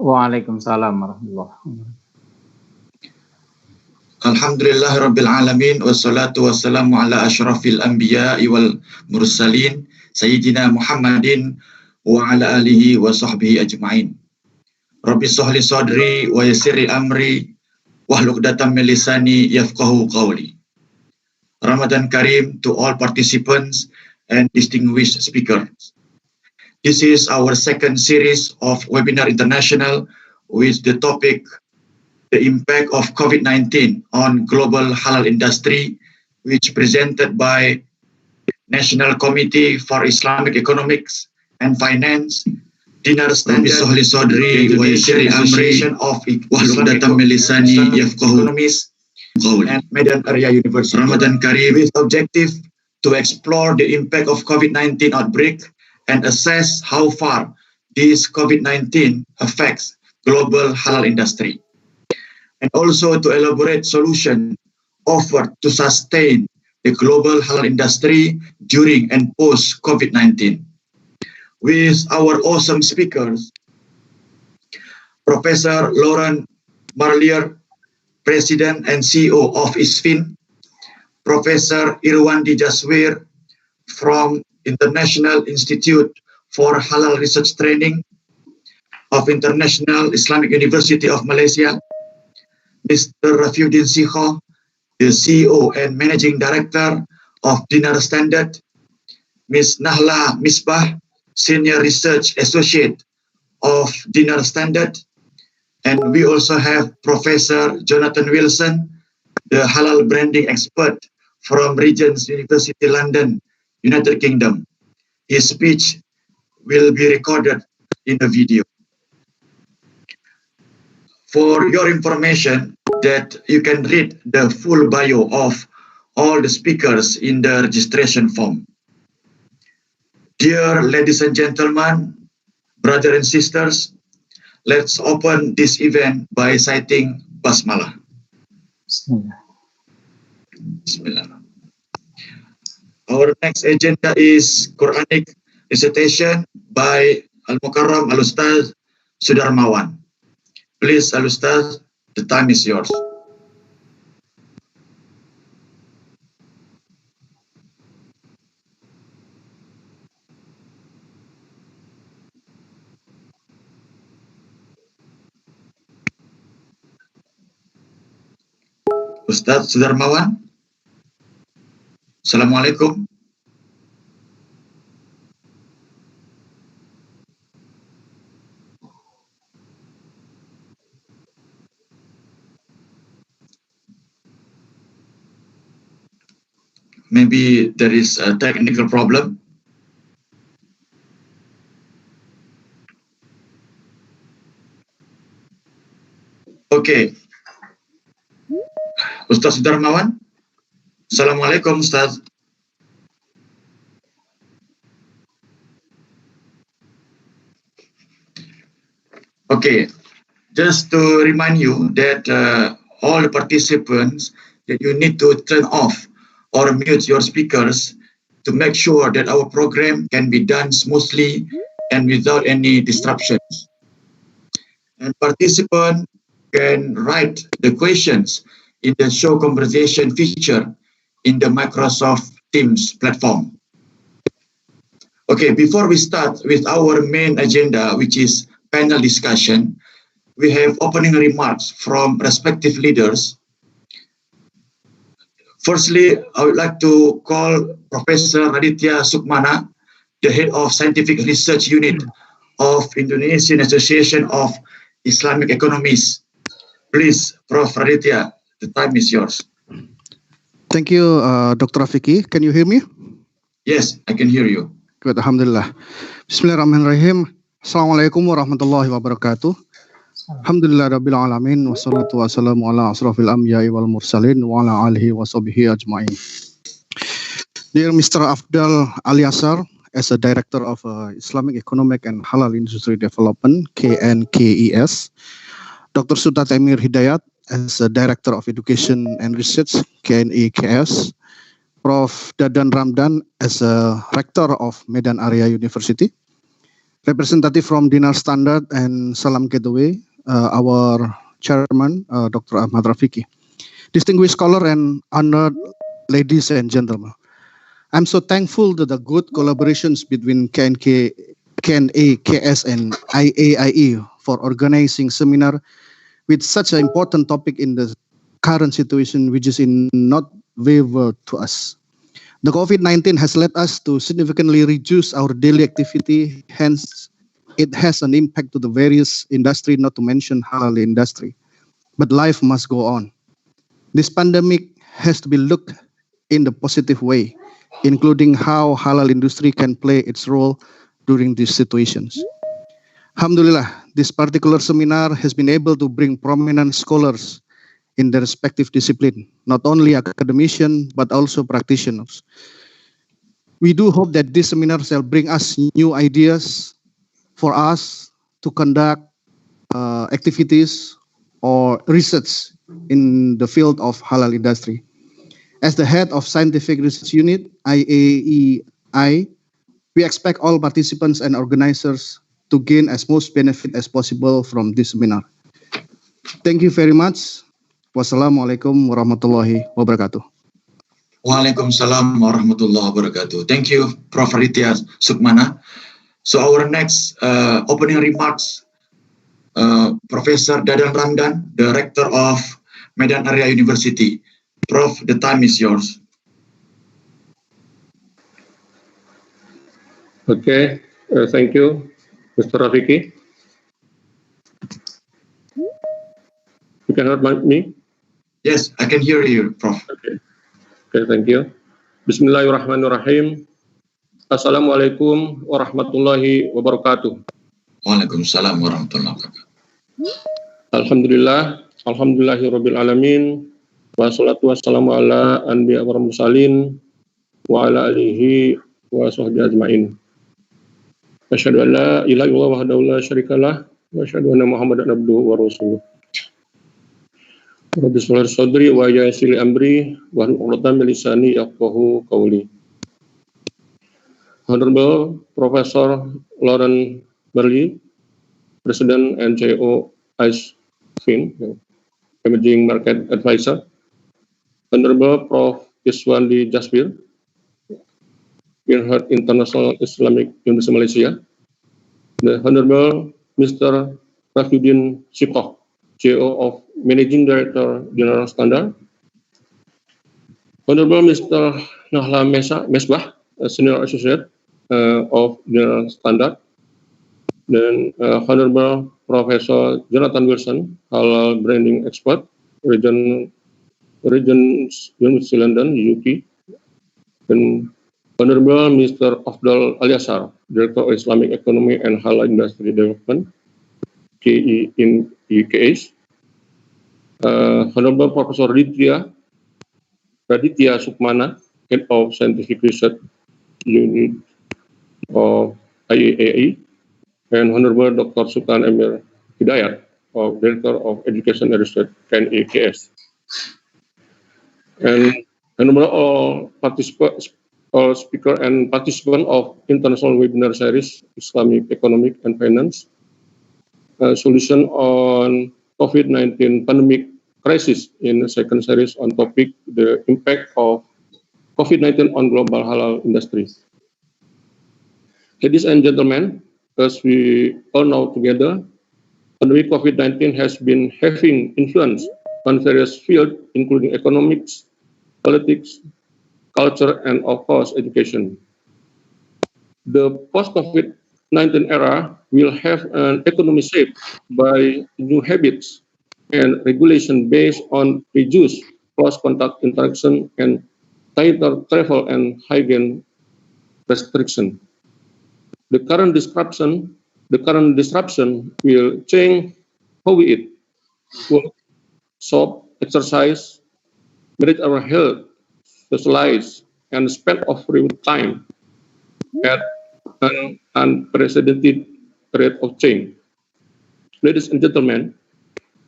Waalaikumsalam warahmatullahi wabarakatuh. Alhamdulillahirabbil alamin wassalatu wassalamu ala asyrafil anbiya'i wal mursalin sayyidina Muhammadin wa ala alihi wa sahbihi ajma'in. Rabbi shrah li sadri wa yassir li amri wahlul 'uqdatam min lisani yafqahu qawli. Ramadan Kareem to all participants and distinguished speakers. This is our second series of Webinar International with the topic The Impact of COVID-19 on Global Halal Industry, which presented by National Committee for Islamic Economics and Finance, Dinar Standard Indonesian Association of Islamic Economists and Medan Area University. Ramadan Kareem with objective to explore the impact of COVID-19 outbreak and assess how far this COVID-19 affects global halal industry, and also to elaborate solutions offered to sustain the global halal industry during and post COVID-19. With our awesome speakers, Professor Laurent Marlier, President and CEO of ISFIN, Professor Irwandi Jaswir from International Institute for Halal Research Training of International Islamic University of Malaysia, Mr. Rafiuddin Sikho, the CEO and Managing Director of Dinar Standard, Ms. Nahla Misbah, Senior Research Associate of Dinar Standard, and we also have Professor Jonathan Wilson, the Halal Branding Expert from Regent's University London, United Kingdom. His speech will be recorded in a video. For your information, that you can read the full bio of all the speakers in the registration form. Dear ladies and gentlemen, brothers and sisters, let's open this event by citing Basmalah. Bismillah. Bismillah. Our next agenda is Quranic recitation by Al-Mukarram Al-Ustaz Sudarmawan. Please, Al-Ustaz, the time is yours. Ustaz Sudarmawan. Assalamualaikum. Maybe there is a technical problem. Okay. Ustaz Sudarmawan. Assalamualaikum, Ustaz. Okay, just to remind you that all the participants, that you need to turn off or mute your speakers to make sure that our program can be done smoothly and without any disruptions. And participants can write the questions in the show conversation feature in the Microsoft Teams platform. Okay, before we start with our main agenda, which is panel discussion, we have opening remarks from respective leaders. Firstly, I would like to call Professor Raditya Sukmana, the head of Scientific Research Unit of Indonesian Association of Islamic Economists. Please, Prof. Raditya, the time is yours. Thank you, Dr. Rafiki. Can you hear me? Yes, I can hear you. Good, Alhamdulillah. Bismillahirrahmanirrahim. Assalamualaikum warahmatullahi wabarakatuh. Alhamdulillah rabbil alamin wassalatu wassalamu ala asrafil anbiya'i wal mursalin wa ala alihi wa sahbihi ajma'in. Dear Mr. Afdal Aliasar, as a Director of Islamic Economic and Halal Industry Development, KNKES, Dr. Sutat Emir Hidayat, as a Director of Education and Research, KNEKS, Prof. Dadan Ramdan, as a Rector of Medan Area University, representative from Dinar Standard and Salam Gateway, our chairman, Dr. Ahmad Rafiki, distinguished scholar and honored ladies and gentlemen. I'm so thankful to the good collaborations between KNA, KS, and IAIE for organizing seminar with such an important topic in the current situation, which is in not favor to us. The COVID-19 has led us to significantly reduce our daily activity. Hence, it has an impact to the various industry, not to mention halal industry. But life must go on. This pandemic has to be looked in the positive way, including how halal industry can play its role during these situations. Alhamdulillah, this particular seminar has been able to bring prominent scholars in their respective discipline, not only academicians, but also practitioners. We do hope that this seminar shall bring us new ideas for us to conduct activities or research in the field of halal industry. As the head of Scientific Research Unit, IAEI, we expect all participants and organizers to gain as much benefit as possible from this seminar. Thank you very much. Wassalamualaikum warahmatullahi wabarakatuh. Waalaikumsalam warahmatullahi wabarakatuh. Thank you, Prof. Ritya Sukmana. So our next opening remarks, Professor Dadan Ramdan, Director of Medan Area University. Prof, the time is yours. Okay, thank you, Mr. Rafiki. You can hear me? Yes, I can hear you, Prof. Okay, thank you. Bismillahirrahmanirrahim. Assalamualaikum warahmatullahi wabarakatuh. Waalaikumsalam warahmatullahi wabarakatuh. Alhamdulillahirabbil alamin. Wassalatu wassalamu ala anbiya wal mursalin wa ala alihi wa sahbihi ajmain. Asyhadu an la ilaha illallah wahdahu la syarikalah wa asyhadu anna Muhammadan abduhu wa rasuluh. Rabbi shrah li sadri wa yassir li amri wa hlul 'uqdatam min lisani yafqahu qawli. Honorable Professor Lauren Berli, President and CEO ICE Fin, Emerging Market Advisor. Honorable Prof. Iswandi Jasbir, Irhad International Islamic University Malaysia. The Honorable Mr. Rafiuddin Sikoh, CEO of Managing Director General Standard. Honorable Mr. Nahla Mesbah, Senior Associate of General Standard. Then Honorable Professor Jonathan Wilson, Halal Branding Expert, Region University London, UK. Then Honorable Mr. Afdal Aliasar, Director of Islamic Economy and Halal Industry Development, KE in UKS. Honorable Professor Raditya Sukmana, Head of Scientific Research Unit of IAIE, and Honorable Dr. Sultan Emir Hidayat, of Director of Education and Research, KNAKS. And Honorable all speaker and participant of International Webinar Series, Islamic Economic and Finance, Solution on COVID-19 Pandemic Crisis in the second series on topic, the impact of COVID-19 on global halal industry. Ladies and gentlemen, as we all know together, pandemic COVID-19 has been having influence on various fields, including economics, politics, culture, and of course, education. The post-COVID-19 era will have an economy shaped by new habits and regulation based on reduced close contact interaction and tighter travel and hygiene restriction. The current disruption will change how we eat, work, shop, exercise, manage our health, socialize, and spend of free time at an unprecedented rate of change. Ladies and gentlemen,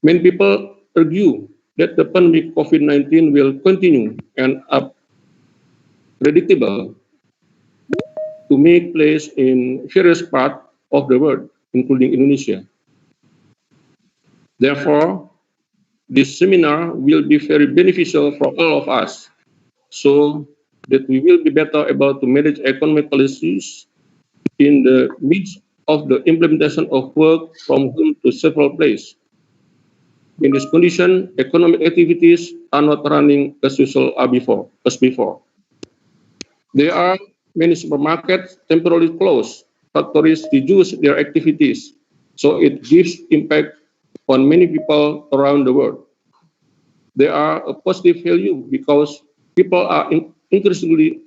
many people argue that the pandemic COVID-19 will continue and unpredictable to make place in various parts of the world, including Indonesia. Therefore, this seminar will be very beneficial for all of us, so that we will be better able to manage economic policies in the midst of the implementation of work from home to several places. In this condition, economic activities are not running as usual as before. There are many supermarkets temporarily closed, factories reduce their activities, so it gives impact on many people around the world. There are a positive value because people are increasingly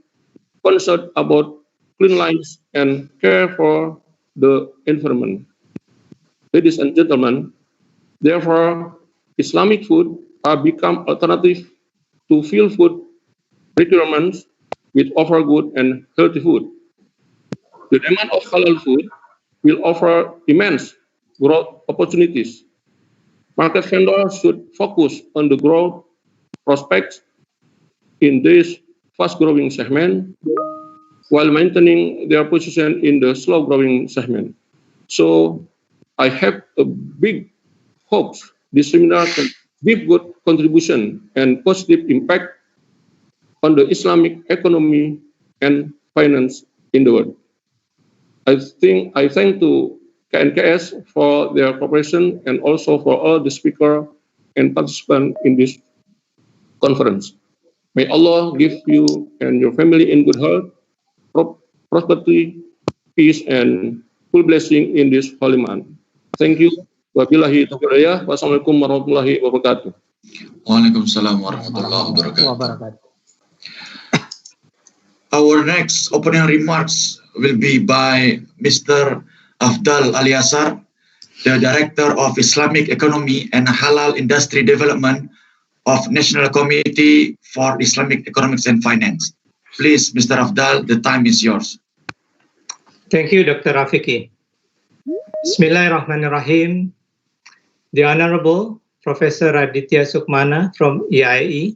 concerned about cleanliness and care for the environment. Ladies and gentlemen, therefore, Islamic food are become alternative to fill food requirements with offer good and healthy food. The demand of halal food will offer immense growth opportunities. Market vendors should focus on the growth prospects in this fast-growing segment while maintaining their position in the slow-growing segment. So I have a big hopes this seminar can give good contribution and positive impact on the Islamic economy and finance in the world. I thank to KNKS for their cooperation and also for all the speakers and participants in this conference. May Allah give you and your family in good health, prosperity, peace, and full blessing in this holy month. Thank you. Wabillahi taufiq wal hidayah. Wassalamualaikum warahmatullahi wabarakatuh. Waalaikumsalam warahmatullahi wabarakatuh. Our next opening remarks will be by Mr. Afdal Aliasar, the Director of Islamic Economy and Halal Industry Development of National Committee for Islamic Economics and Finance. Please, Mr. Afdal, the time is yours. Thank you, Dr. Rafiki. Bismillahirrahmanirrahim. The Honorable Professor Raditya Sukmana from EIE,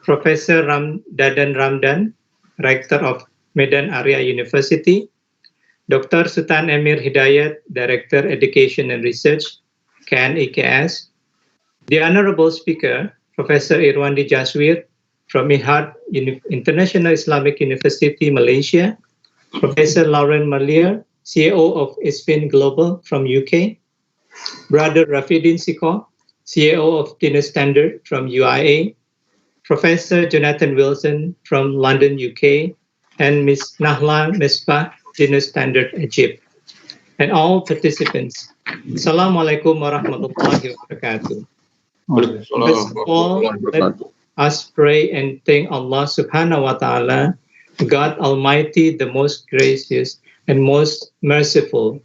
Professor Dadan Ramdan, Rector of Medan Area University, Dr. Sultan Emir Hidayat, Director Education and Research, KNEKS, the Honorable Speaker, Professor Irwandi Jaswir from IHAD International Islamic University, Malaysia, Professor Lauren Merlier, CEO of ISFIN Global from UK, Brother Rafidin Siko, CEO of Guinness Standard from UIA, Professor Jonathan Wilson from London, UK, and Ms. Nahla Mesbah, Guinness Standard Egypt, and all participants. Assalamualaikum warahmatullahi wabarakatuh. First of all, let us pray and thank Allah subhanahu wa ta'ala, God Almighty, the most gracious and most merciful,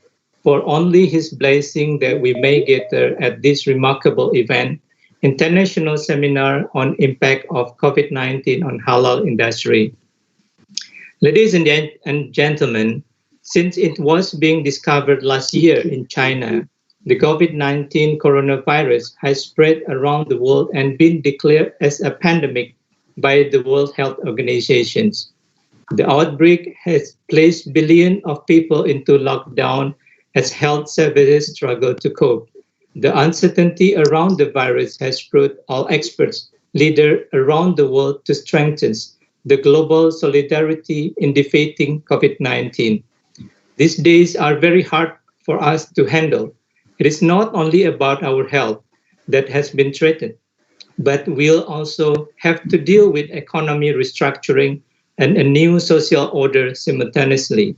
for only His blessing that we may gather at this remarkable event, International Seminar on Impact of COVID-19 on Halal Industry. Ladies and gentlemen, since it was being discovered last year in China, the COVID-19 coronavirus has spread around the world and been declared as a pandemic by the World Health Organizations. The outbreak has placed billions of people into lockdown as health services struggle to cope. The uncertainty around the virus has brought all experts, leaders around the world to strengthen the global solidarity in defeating COVID-19. These days are very hard for us to handle. It is not only about our health that has been threatened, but we'll also have to deal with economy restructuring and a new social order simultaneously.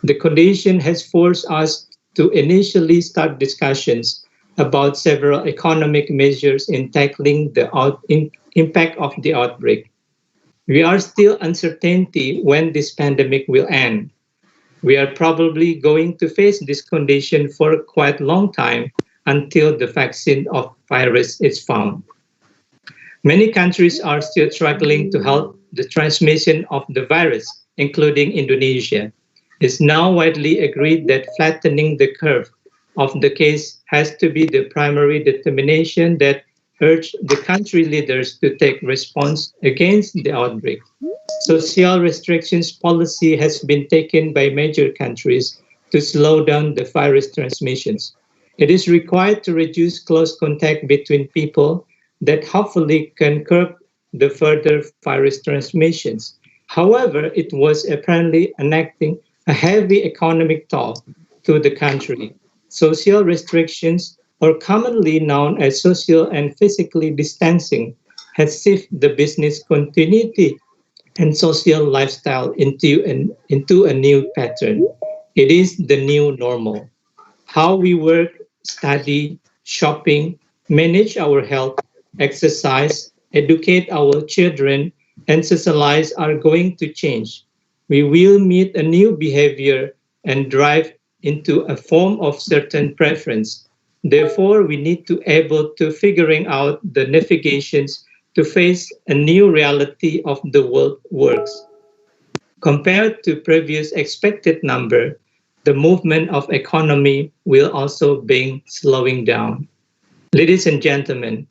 The condition has forced us to initially start discussions about several economic measures in tackling the impact of the outbreak. We are still uncertainty when this pandemic will end. We are probably going to face this condition for quite a long time until the vaccine of virus is found. Many countries are still struggling to halt the transmission of the virus, including Indonesia. It's now widely agreed that flattening the curve of the case has to be the primary determination that urged the country leaders to take response against the outbreak. Social restrictions policy has been taken by major countries to slow down the virus transmissions. It is required to reduce close contact between people that hopefully can curb the further virus transmissions. However, it was apparently enacting a heavy economic toll to the country. Social restrictions, or commonly known as social and physically distancing, has shifted the business continuity and social lifestyle into a new pattern. It is the new normal. How we work, study, shopping, manage our health, exercise, educate our children, and socialize are going to change. We will meet a new behavior and drive into a form of certain preference. Therefore, we need to able to figuring out the navigations to face a new reality of the world works. Compared to previous expected number, the movement of economy will also be slowing down. Ladies and gentlemen,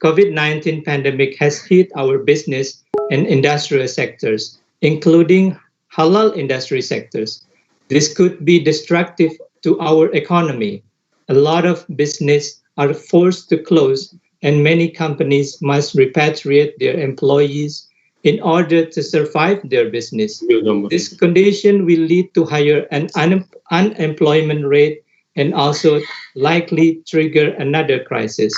COVID-19 pandemic has hit our business and industrial sectors, including halal industry sectors. This could be destructive to our economy. A lot of business are forced to close and many companies must repatriate their employees in order to survive their business. This condition will lead to higher unemployment rate and also likely trigger another crisis.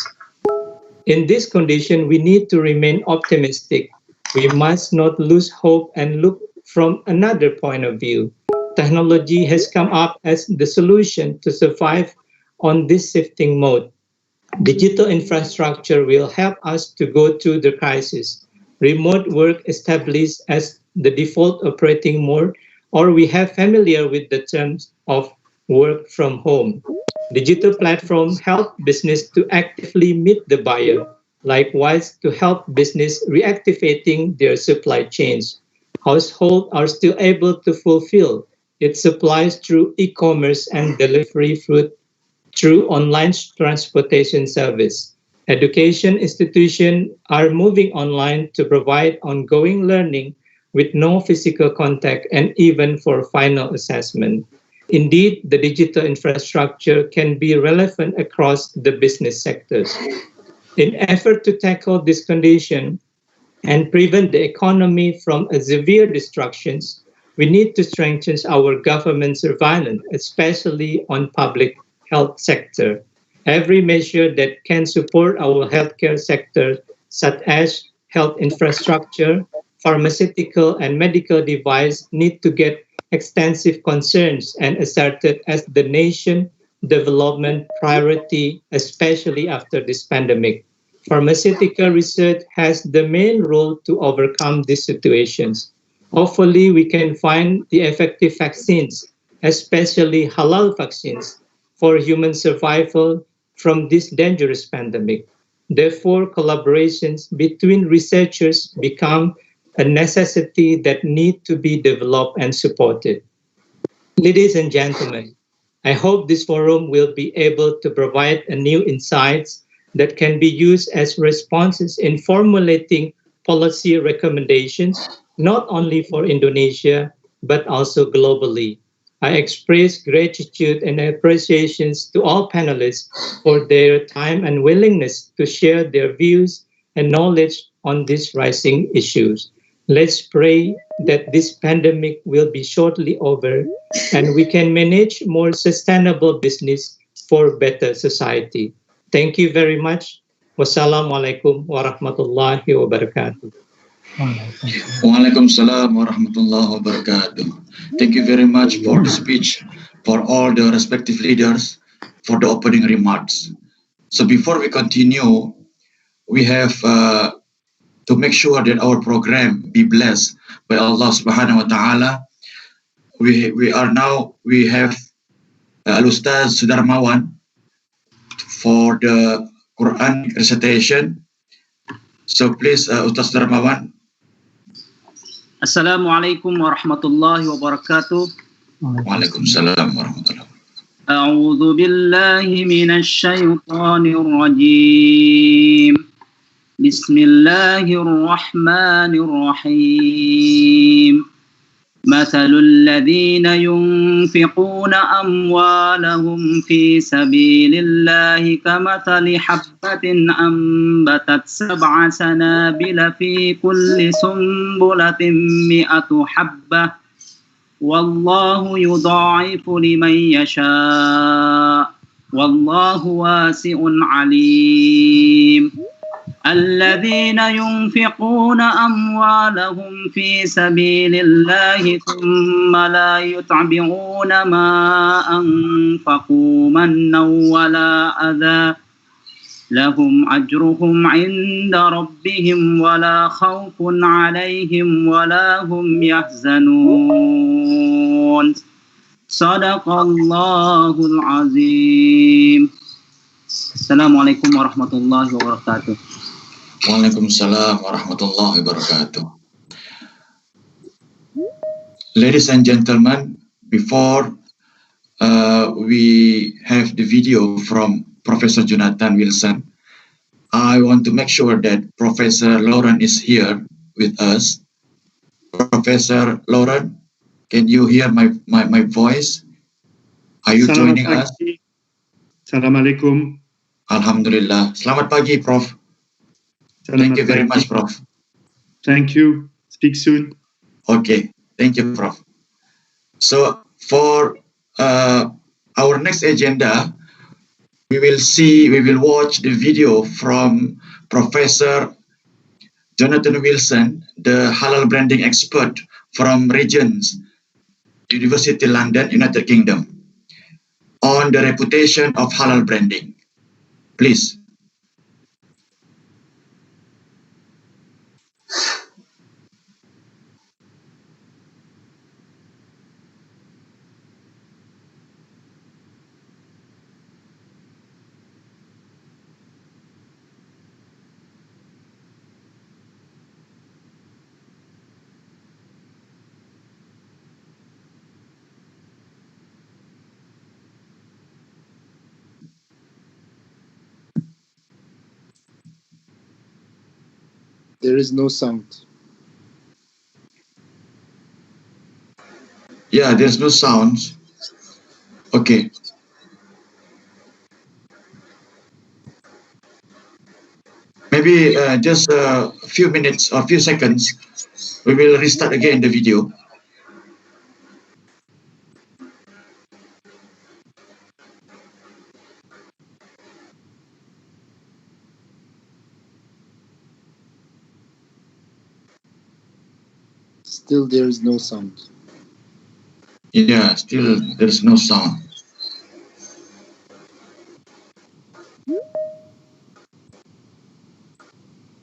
In this condition, we need to remain optimistic. We must not lose hope and look from another point of view. Technology has come up as the solution to survive on this shifting mode. Digital infrastructure will help us to go through the crisis. Remote work established as the default operating mode, or we have familiar with the terms of work from home. Digital platforms help business to actively meet the buyer. Likewise, to help business reactivating their supply chains. Households are still able to fulfill its supplies through e-commerce and delivery through online transportation service. Education institutions are moving online to provide ongoing learning with no physical contact and even for final assessment. Indeed, the digital infrastructure can be relevant across the business sectors. In effort to tackle this condition and prevent the economy from a severe destructions, we need to strengthen our government surveillance, especially on public health sector. Every measure that can support our healthcare sector, such as health infrastructure, pharmaceutical and medical device, need to get extensive concerns and asserted as the nation development priority, especially after this pandemic. Pharmaceutical research has the main role to overcome these situations. Hopefully, we can find the effective vaccines, especially halal vaccines, for human survival from this dangerous pandemic. Therefore, collaborations between researchers become a necessity that need to be developed and supported. Ladies and gentlemen, I hope this forum will be able to provide a new insights that can be used as responses in formulating policy recommendations, not only for Indonesia, but also globally. I express gratitude and appreciations to all panelists for their time and willingness to share their views and knowledge on these rising issues. Let's pray that this pandemic will be shortly over and we can manage more sustainable business for better society. Thank you very much. Wassalamualaikum warahmatullahi wabarakatuh. Waalaikumsalam warahmatullahi wabarakatuh. Thank you very much for the speech, for all the respective leaders, for the opening remarks. So before we continue, we have to make sure that our program be blessed by Allah Subhanahu wa Taala. We have Al-Ustaz Sudarmawan for the Quran recitation. So please, Ustaz Sudarmawan. Assalamualaikum warahmatullahi wabarakatuh. Waalaikumsalam warahmatullahi wabarakatuh. A'udzu billahi minasy syaithanir rajim. Bismillahirrahmanirrahim. مثل الذين ينفقون أموالهم في سبيل الله كمثل حبة أنبتت 7 سنابل في كل سنبلة 100 حبة والله يضاعف لمن يشاء والله واسع عليم الذين ينفقون أموالهم في سبيل الله ثم لا يتبعون ما أنفقوا منا ولا أذى لهم أجرهم عند ربهم ولا خوف عليهم ولا هم يحزنون صدق الله العظيم. Assalamualaikum warahmatullahi wabarakatuh. Waalaikumsalam warahmatullahi wabarakatuh. Ladies and gentlemen, before we have the video from Professor Jonathan Wilson, I want to make sure that Professor Lauren is here with us. Professor Lauren, can you hear my voice? Are you joining us? Assalamualaikum. Alhamdulillah. Selamat pagi, Prof. Thank you very much, Prof. Thank you. Speak soon. Okay. Thank you, Prof. So for our next agenda, we will watch the video from Professor Jonathan Wilson, the halal branding expert from Regent's University London, United Kingdom, on the reputation of halal branding. Please. There is no sound. Yeah, there's no sounds. Okay. Maybe just a few minutes or a few seconds, we will restart again the video. Still there is no sound. Yeah, still there's no sound.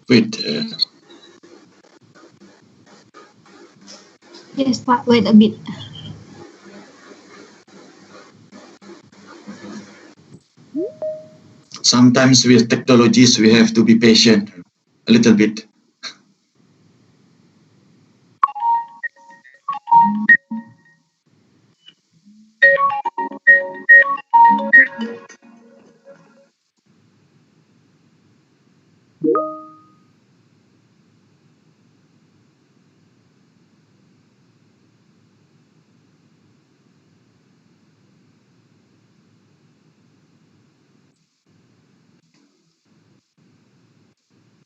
Wait. Yes, Pak, wait a bit. Sometimes with technologies, we have to be patient a little bit.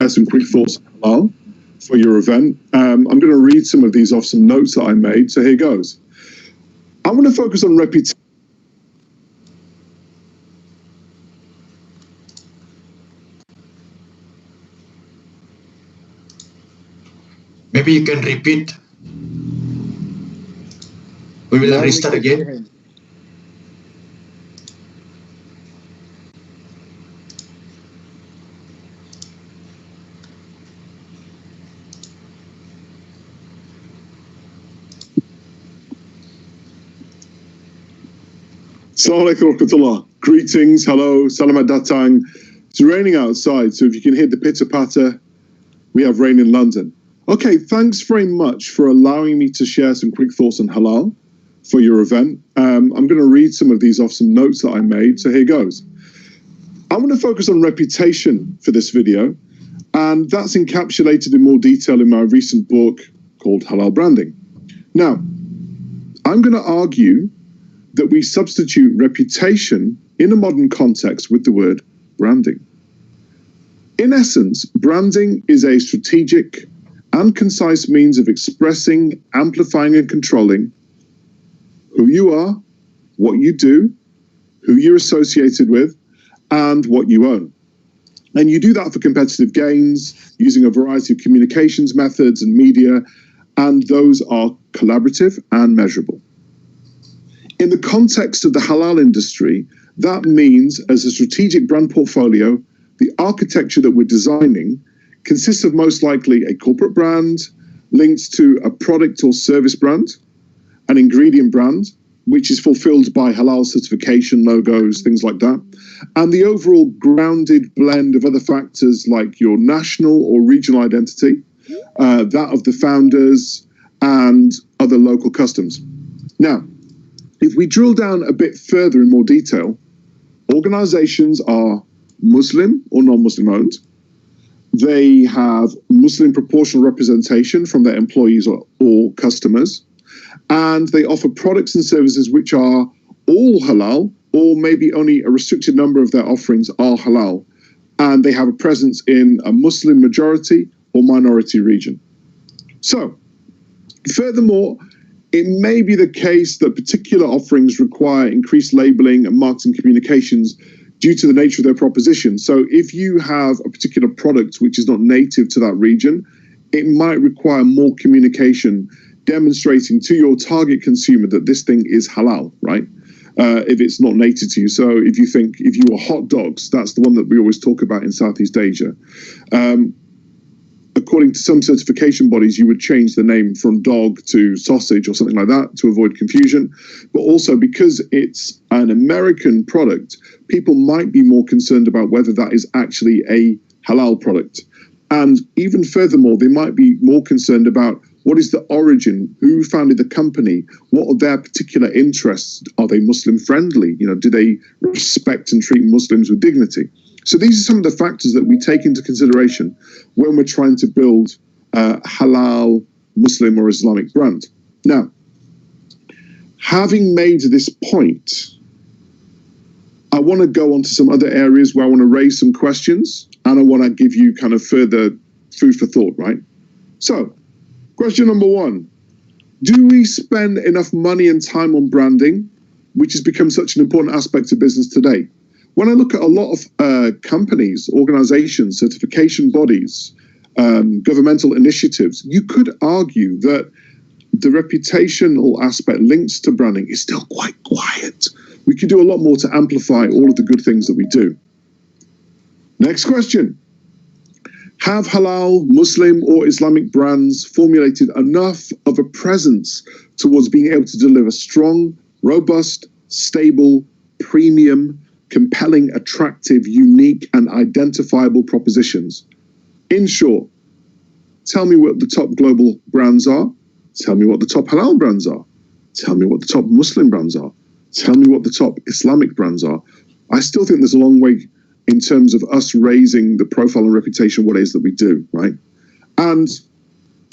Some quick thoughts Halal for your event. I'm going to read some of these off some notes that I made. So here goes. I want to focus on reputation. Maybe you can repeat. We will restart again. Assalamualaikum warahmatullah. Greetings, hello, selamat datang. It's raining outside, so if you can hear the pitter-patter, we have rain in London. Okay, thanks very much for allowing me to share some quick thoughts on halal for your event. I'm going to read some of these off some notes that I made, so here goes. I want to focus on reputation for this video, and that's encapsulated in more detail in my recent book called Halal Branding. Now, I'm going to argue that we substitute reputation in a modern context with the word branding. In essence, branding is a strategic and concise means of expressing, amplifying, and controlling who you are, what you do, who you're associated with, and what you own. And you do that for competitive gains using a variety of communications methods and media, and those are collaborative and measurable. In the context of the halal industry, that means as a strategic brand portfolio, the architecture that we're designing consists of most likely a corporate brand linked to a product or service brand, an ingredient brand, which is fulfilled by halal certification, logos, things like that, and the overall grounded blend of other factors like your national or regional identity, that of the founders, and other local customs. Now, if we drill down a bit further in more detail, organizations are Muslim or non-Muslim owned. They have Muslim proportional representation from their employees or customers. And they offer products and services which are all halal, or maybe only a restricted number of their offerings are halal. And they have a presence in a Muslim majority or minority region. So, furthermore, it may be the case that particular offerings require increased labeling and marketing communications due to the nature of their proposition. So if you have a particular product which is not native to that region, it might require more communication demonstrating to your target consumer that this thing is halal, right? If it's not native to you. So if you were hot dogs, that's the one that we always talk about in Southeast Asia. According to some certification bodies, you would change the name from dog to sausage or something like that to avoid confusion. But also because it's an American product, people might be more concerned about whether that is actually a halal product. And even furthermore, they might be more concerned about what is the origin, who founded the company, what are their particular interests, are they Muslim friendly, do they respect and treat Muslims with dignity? So these are some of the factors that we take into consideration when we're trying to build a halal Muslim or Islamic brand. Now, having made this point, I want to go on to some other areas where I want to raise some questions and I want to give you kind of further food for thought, right? So, question number one, do we spend enough money and time on branding, which has become such an important aspect of business today? When I look at a lot of companies, organizations, certification bodies, governmental initiatives, you could argue that the reputational aspect linked to branding is still quite quiet. We could do a lot more to amplify all of the good things that we do. Next question. Have halal, Muslim or Islamic brands formulated enough of a presence towards being able to deliver strong, robust, stable, premium, compelling, attractive, unique, and identifiable propositions? In short, tell me what the top global brands are. Tell me what the top halal brands are. Tell me what the top Muslim brands are. Tell me what the top Islamic brands are. I still think there's a long way in terms of us raising the profile and reputation of what it is that we do, right? And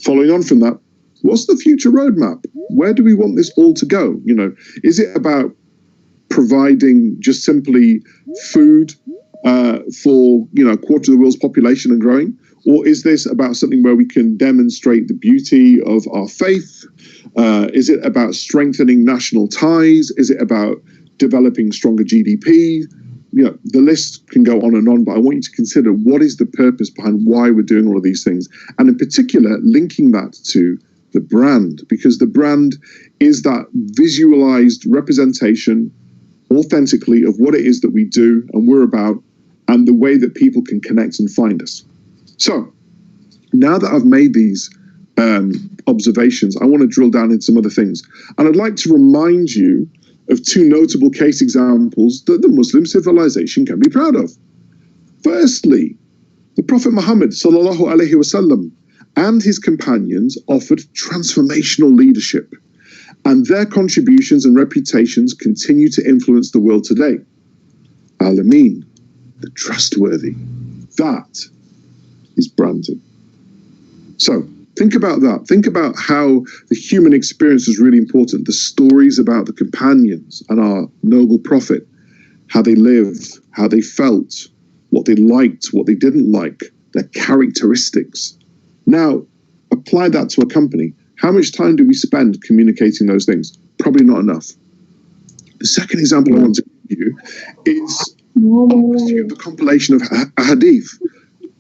following on from that, what's the future roadmap? Where do we want this all to go? Is it about providing just simply food for a quarter of the world's population and growing? Or is this about something where we can demonstrate the beauty of our faith? Is it about strengthening national ties? Is it about developing stronger GDP? The list can go on, but I want you to consider what is the purpose behind why we're doing all of these things. And in particular, linking that to the brand, because the brand is that visualized representation authentically of what it is that we do and we're about and the way that people can connect and find us. So now that I've made these observations, I want to drill down into some other things. And I'd like to remind you of two notable case examples that the Muslim civilization can be proud of. Firstly, the Prophet Muhammad sallallahu alaihi wasallam and his companions offered transformational leadership, and their contributions and reputations continue to influence the world today. Al-Amin, the trustworthy. That is branding. So, Think about that. Think about how the human experience is really important. The stories about the companions and our noble prophet, how they lived, how they felt, what they liked, what they didn't like, their characteristics. Now, apply that to a company. How much time do we spend communicating those things? Probably not enough. The second example I want to give you is the compilation of a hadith,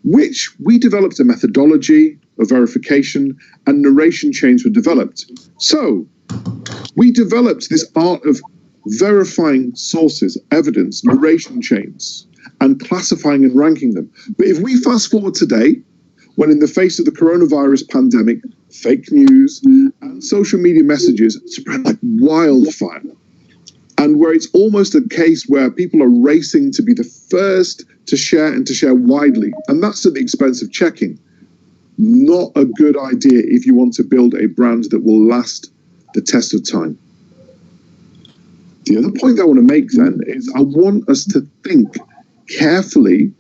which we developed a methodology of verification, and narration chains were developed. So we developed this art of verifying sources, evidence, narration chains, and classifying and ranking them. But if we fast forward today, when in the face of the coronavirus pandemic, fake news and social media messages spread like wildfire, and where it's almost a case where people are racing to be the first to share and to share widely, and that's at the expense of checking. Not a good idea if you want to build a brand that will last the test of time. The other point I want to make then is I want us to think carefully,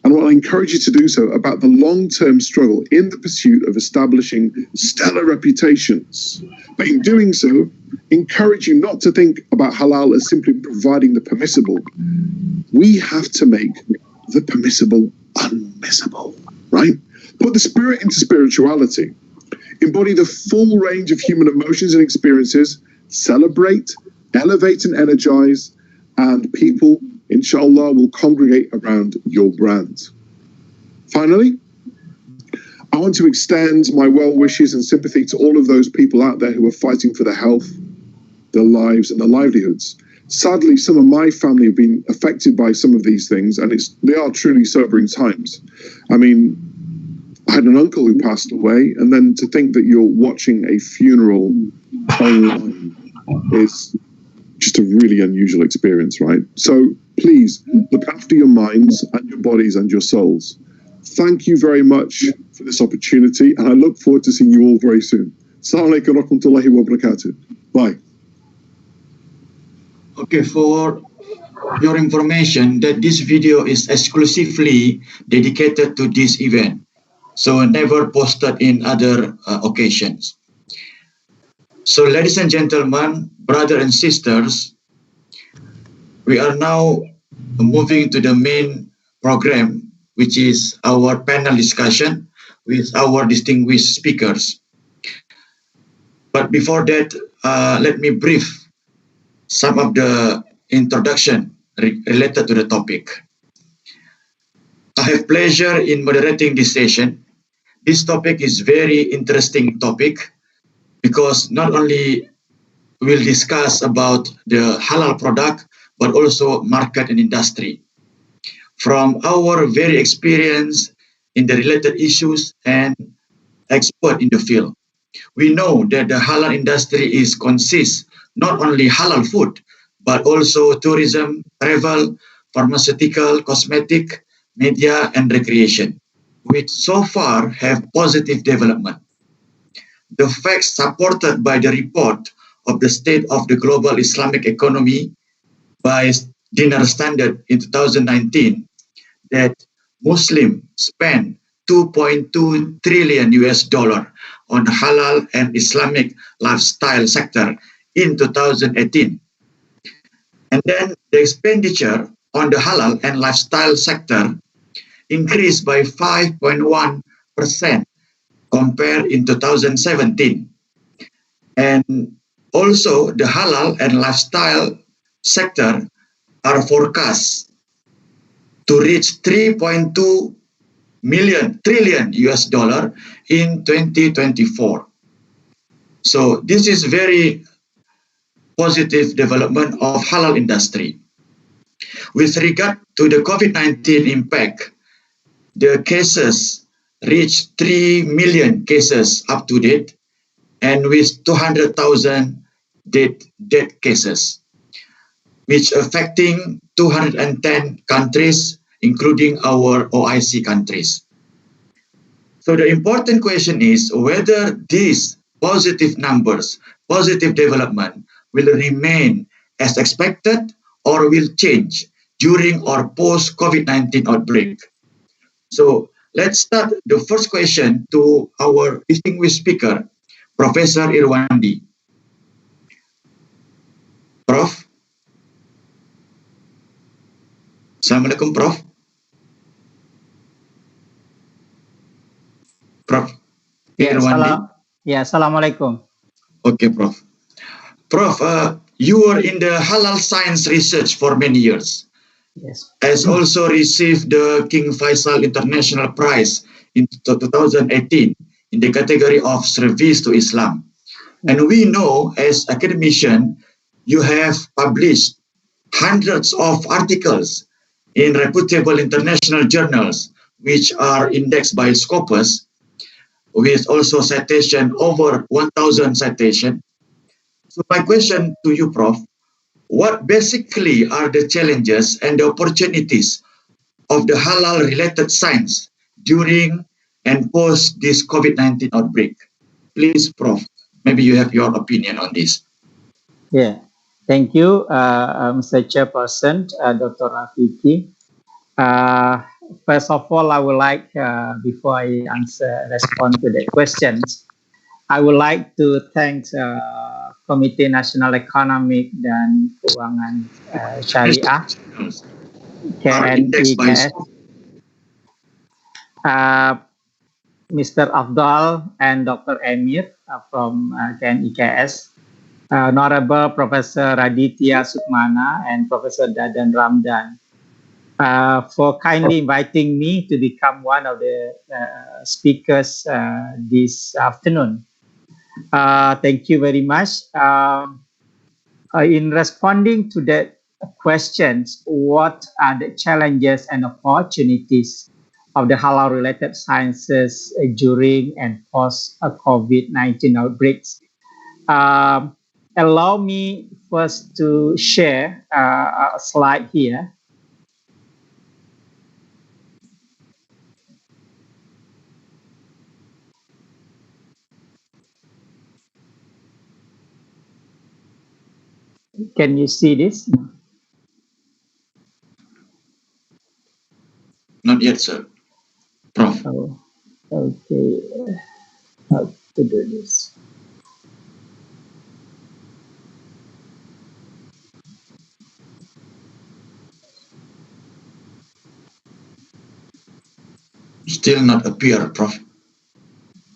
and I want to encourage you to do so, about the long-term struggle in the pursuit of establishing stellar reputations. But in doing so, encourage you not to think about halal as simply providing the permissible. We have to make the permissible unmissable, right? Put the spirit into spirituality. Embody the full range of human emotions and experiences. Celebrate, elevate and energize, and people, inshallah, will congregate around your brand. Finally, I want to extend my well wishes and sympathy to all of those people out there who are fighting for their health, their lives, and their livelihoods. Sadly, some of my family have been affected by some of these things, and they are truly sobering times. I mean, I had an uncle who passed away, and then to think that you're watching a funeral online is just a really unusual experience, right? So please look after your minds and your bodies and your souls. Thank you very much for this opportunity, and I look forward to seeing you all very soon. Assalamu alaikum wa rahmatullahi wa barakatuh. Bye. Okay, for your information, that this video is exclusively dedicated to this event, so never posted in other occasions. So, ladies and gentlemen, brothers and sisters, we are now moving to the main program, which is our panel discussion with our distinguished speakers. But before that, let me brief some of the introduction related to the topic. I have pleasure in moderating this session. This topic is very interesting topic because not only we'll discuss about the halal product, but also market and industry. From our very experience in the related issues and expert in the field, we know that the halal industry consists not only halal food, but also tourism, travel, pharmaceutical, cosmetic, media, and recreation, which so far have positive development. The facts supported by the report of the state of the global Islamic economy by Dinar Standard in 2019 that Muslims spend $2.2 trillion on halal and Islamic lifestyle sector in 2018. And then the expenditure on the halal and lifestyle sector increased by 5.1% compared in 2017. And also the halal and lifestyle sector are forecast to reach $3.2 trillion in 2024. So this is very positive development of halal industry. With regard to the COVID-19 impact, the cases reached 3 million cases up to date, and with 200,000 dead cases, which affecting 210 countries, including our OIC countries. So the important question is whether these positive numbers, positive development will remain as expected or will change during or post-COVID-19 outbreak. So let's start the first question to our distinguished speaker, Professor Irwandi. Prof. Assalamualaikum, Prof. Prof. Irwandi. Assalamualaikum. Okay, Prof. Prof, you were in the halal science research for many years. Yes. Has also received the King Faisal International Prize in 2018 in the category of Service to Islam. And we know as academician, you have published hundreds of articles in reputable international journals, which are indexed by Scopus, with also citation over 1,000 citation. So my question to you, Prof, what basically are the challenges and the opportunities of the halal-related science during and post this COVID-19 outbreak? Please, Prof, maybe you have your opinion on this. Yeah, thank you, Mr. Chairperson, Dr. Rafiki. First of all, I would like, before I respond to the questions, I would like to thank Komite Nasional Ekonomi dan Keuangan Syariah, KNIKS, Mr. Afdal and Dr. Emir from KNIKS, Honorable Professor Raditya Sukmana and Professor Dadan Ramdan for kindly inviting me to become one of the speakers this afternoon. Thank you very much. In responding to the questions, what are the challenges and opportunities of the halal-related sciences during and post COVID-19 outbreaks? Allow me first to share a slide here. Can you see this? Not yet, sir. Prof. Oh, okay. How to do this? Still not appear, Prof.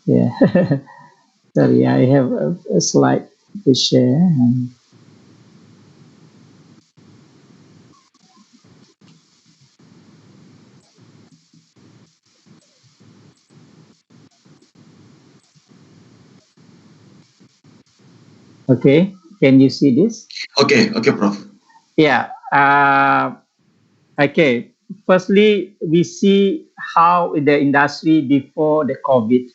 Yeah. Sorry, I have a slide to share. Okay, can you see this? Okay, Prof. Yeah. Okay. Firstly, we see how the industry before the COVID,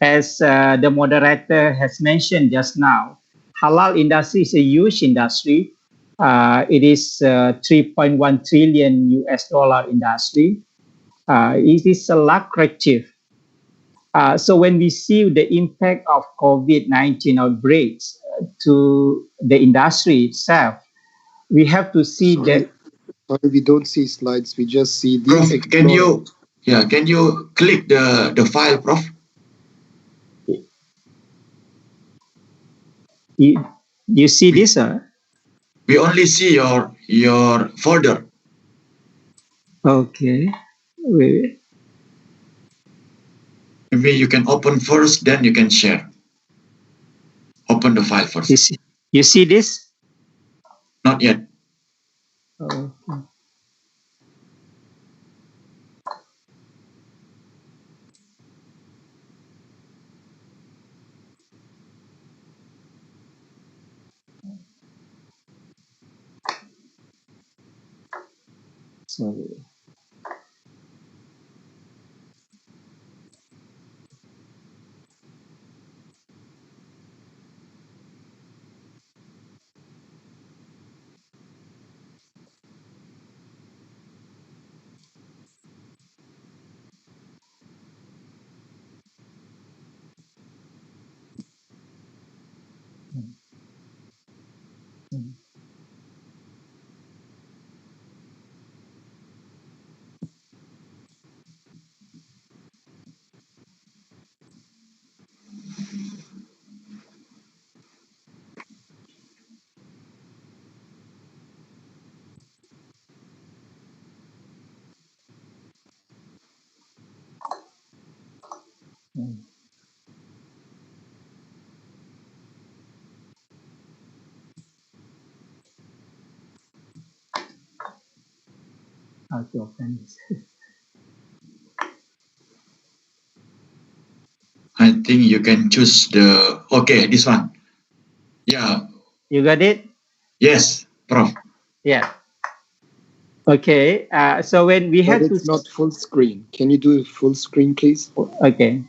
as the moderator has mentioned just now, halal industry is a huge industry. It is 3.1 trillion US dollar industry. It is a lucrative. So when we see the impact of COVID-19 outbreaks to the industry itself, we have to see that. Sorry, we don't see slides. We just see the. Prof, can you click the file, Prof? You see this, sir? We only see your folder. Okay. Wait. Maybe you can open first, then you can share. Open the file first. You see this? Not yet. Okay. Sorry. How to open this? I think you can choose the, okay, this one. Yeah, You got it? yes, Prof. Yeah. Okay. So when we But have to. it's not full screen. Can you do full screen, please? Okay.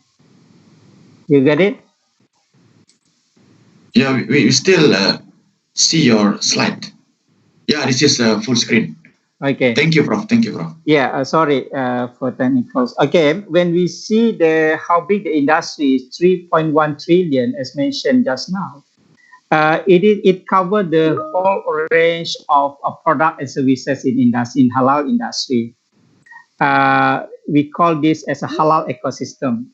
You got it? Yeah, we still see your slide. Yeah, this is full screen. Okay. Thank you, Prof. Thank you, Prof. Yeah, sorry for technicals. Okay, when we see the how big the industry is, 3.1 trillion, as mentioned just now, it covered the whole range of product and services in halal industry. We call this as a halal ecosystem,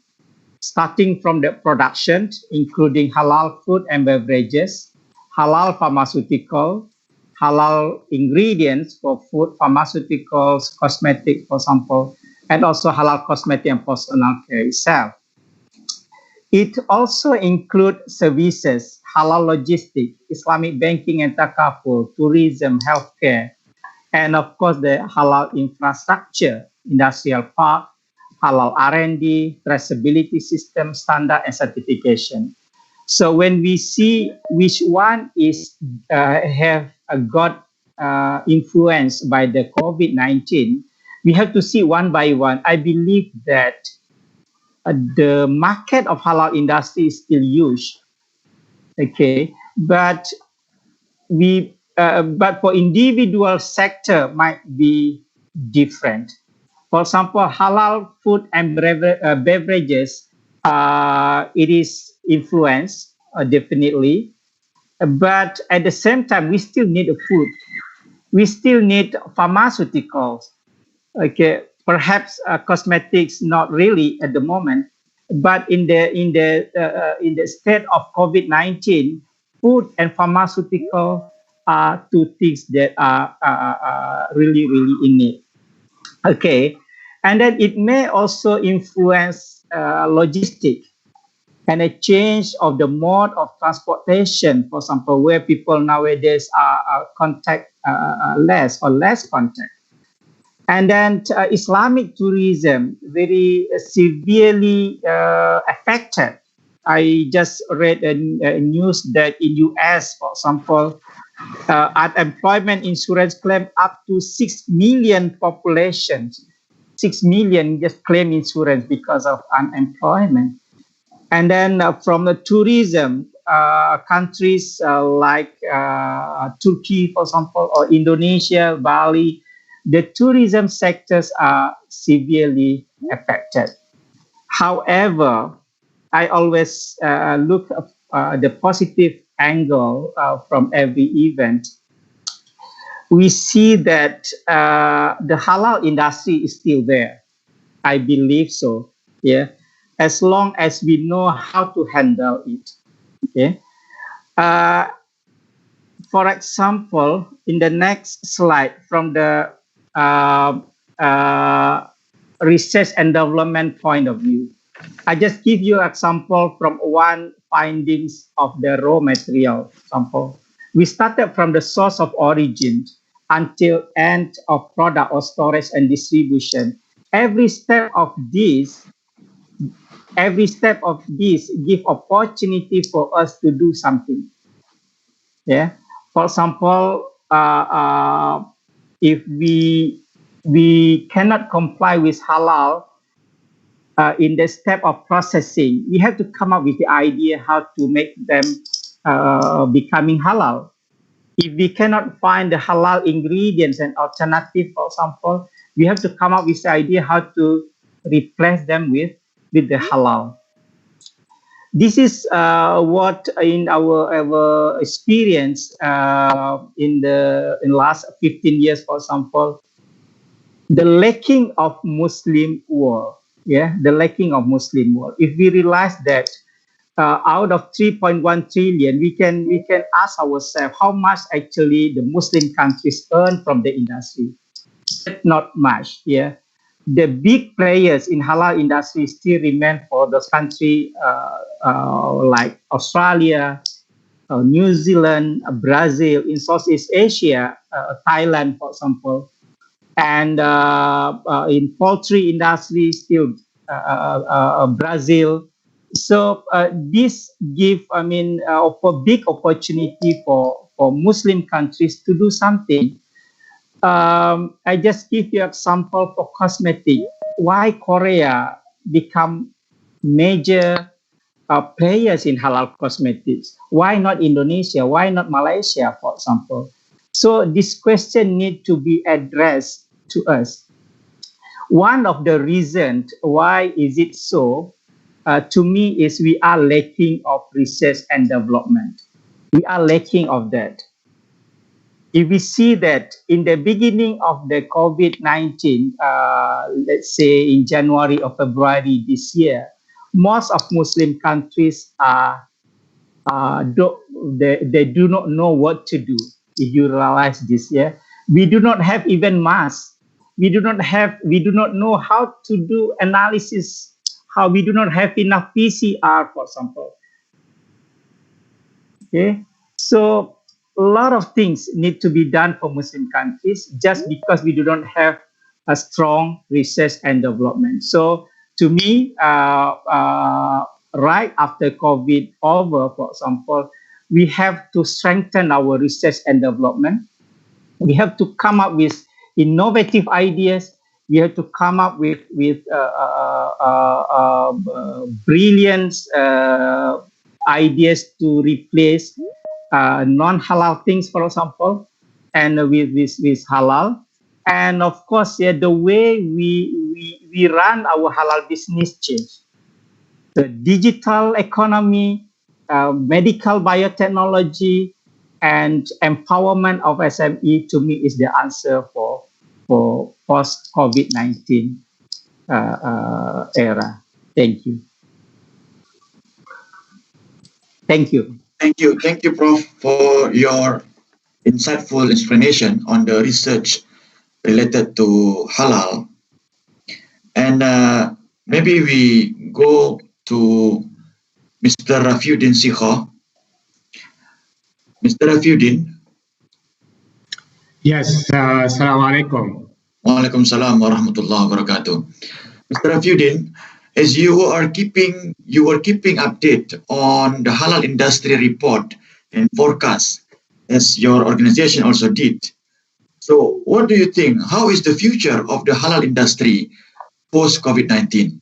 starting from the production, including halal food and beverages, halal pharmaceutical, halal ingredients for food, pharmaceuticals, cosmetic, for example, and also halal cosmetic and personal care itself. It also includes services, halal logistics, Islamic banking and takaful, tourism, healthcare, and of course the halal infrastructure, industrial park, halal R&D, traceability system, standard, and certification. So when we see which one is have got influenced by the COVID-19, we have to see one by one. I believe that the market of halal industry is still huge. Okay, but but for individual sector might be different. For example, halal food and beverages, it is influenced definitely, but at the same time, we still need a food. We still need pharmaceuticals. Okay, perhaps cosmetics not really at the moment, but in the state of COVID-19, food and pharmaceutical are two things that are really in need. Okay, and then it may also influence logistic and a change of the mode of transportation. For example, where people nowadays are contact less or less contact. And then Islamic tourism very severely affected. I just read a news that in US, for example, unemployment insurance claim up to 6 million populations. 6 million just claim insurance because of unemployment. And then from the tourism, countries like Turkey, for example, or Indonesia, Bali, the tourism sectors are severely affected. However, I always look at the positive angle from every event. We see that the halal industry is still there. I believe so. Yeah, as long as we know how to handle it. Okay. For example, in the next slide, from the research and development point of view, I just give you example from one findings of the raw material sample. We started from the source of origin until end of product or storage and distribution. Every step of this give opportunity for us to do something. Yeah. For example, if we cannot comply with halal in the step of processing, we have to come up with the idea how to make them becoming halal. If we cannot find the halal ingredients and alternative, for example, we have to come up with the idea how to replace them with the halal. This is what in our experience in last 15 years, for example, the lacking of Muslim world. Yeah, the lacking of Muslim world. If we realize that out of 3.1 trillion, we can ask ourselves how much actually the Muslim countries earn from the industry. Not much. Yeah. the big players in halal industry still remain for those countries like Australia, New Zealand, Brazil, in Southeast Asia, Thailand, for example, and in poultry industry still Brazil. So this give, a big opportunity for Muslim countries to do something. I just give you example for cosmetic. Why Korea become major players in halal cosmetics? Why not Indonesia? Why not Malaysia, for example? So this question need to be addressed to us. One of the reasons why is it so, to me, is we are lacking of research and development. We are lacking of that. If we see that in the beginning of the COVID-19, let's say in January or February this year, most of Muslim countries they do not know what to do. If you realize this, yeah, we do not have even masks. We do not know how to do analysis. How we do not have enough PCR, for example. Okay, so a lot of things need to be done for Muslim countries just because we do not have a strong research and development. So to me, right after COVID over, for example, we have to strengthen our research and development. We have to come up with innovative ideas. We have to come up with brilliant ideas to replace non-halal things, for example, and with halal. And of course, yeah, the way we run our halal business change. The digital economy, medical biotechnology, and empowerment of SME, to me, is the answer for post-COVID-19 era. Thank you. Thank you. Thank you, Prof, for your insightful explanation on the research related to halal. And maybe we go to Mr. Rafiuddin Sikho. Mr. Rafiuddin. Yes, Assalamu alaikum. Waalaikumsalam warahmatullahi wabarakatuh. Mr. Rafiuddin, as you were keeping update on the halal industry report and forecast, as your organization also did. So what do you think? How is the future of the halal industry post-COVID-19?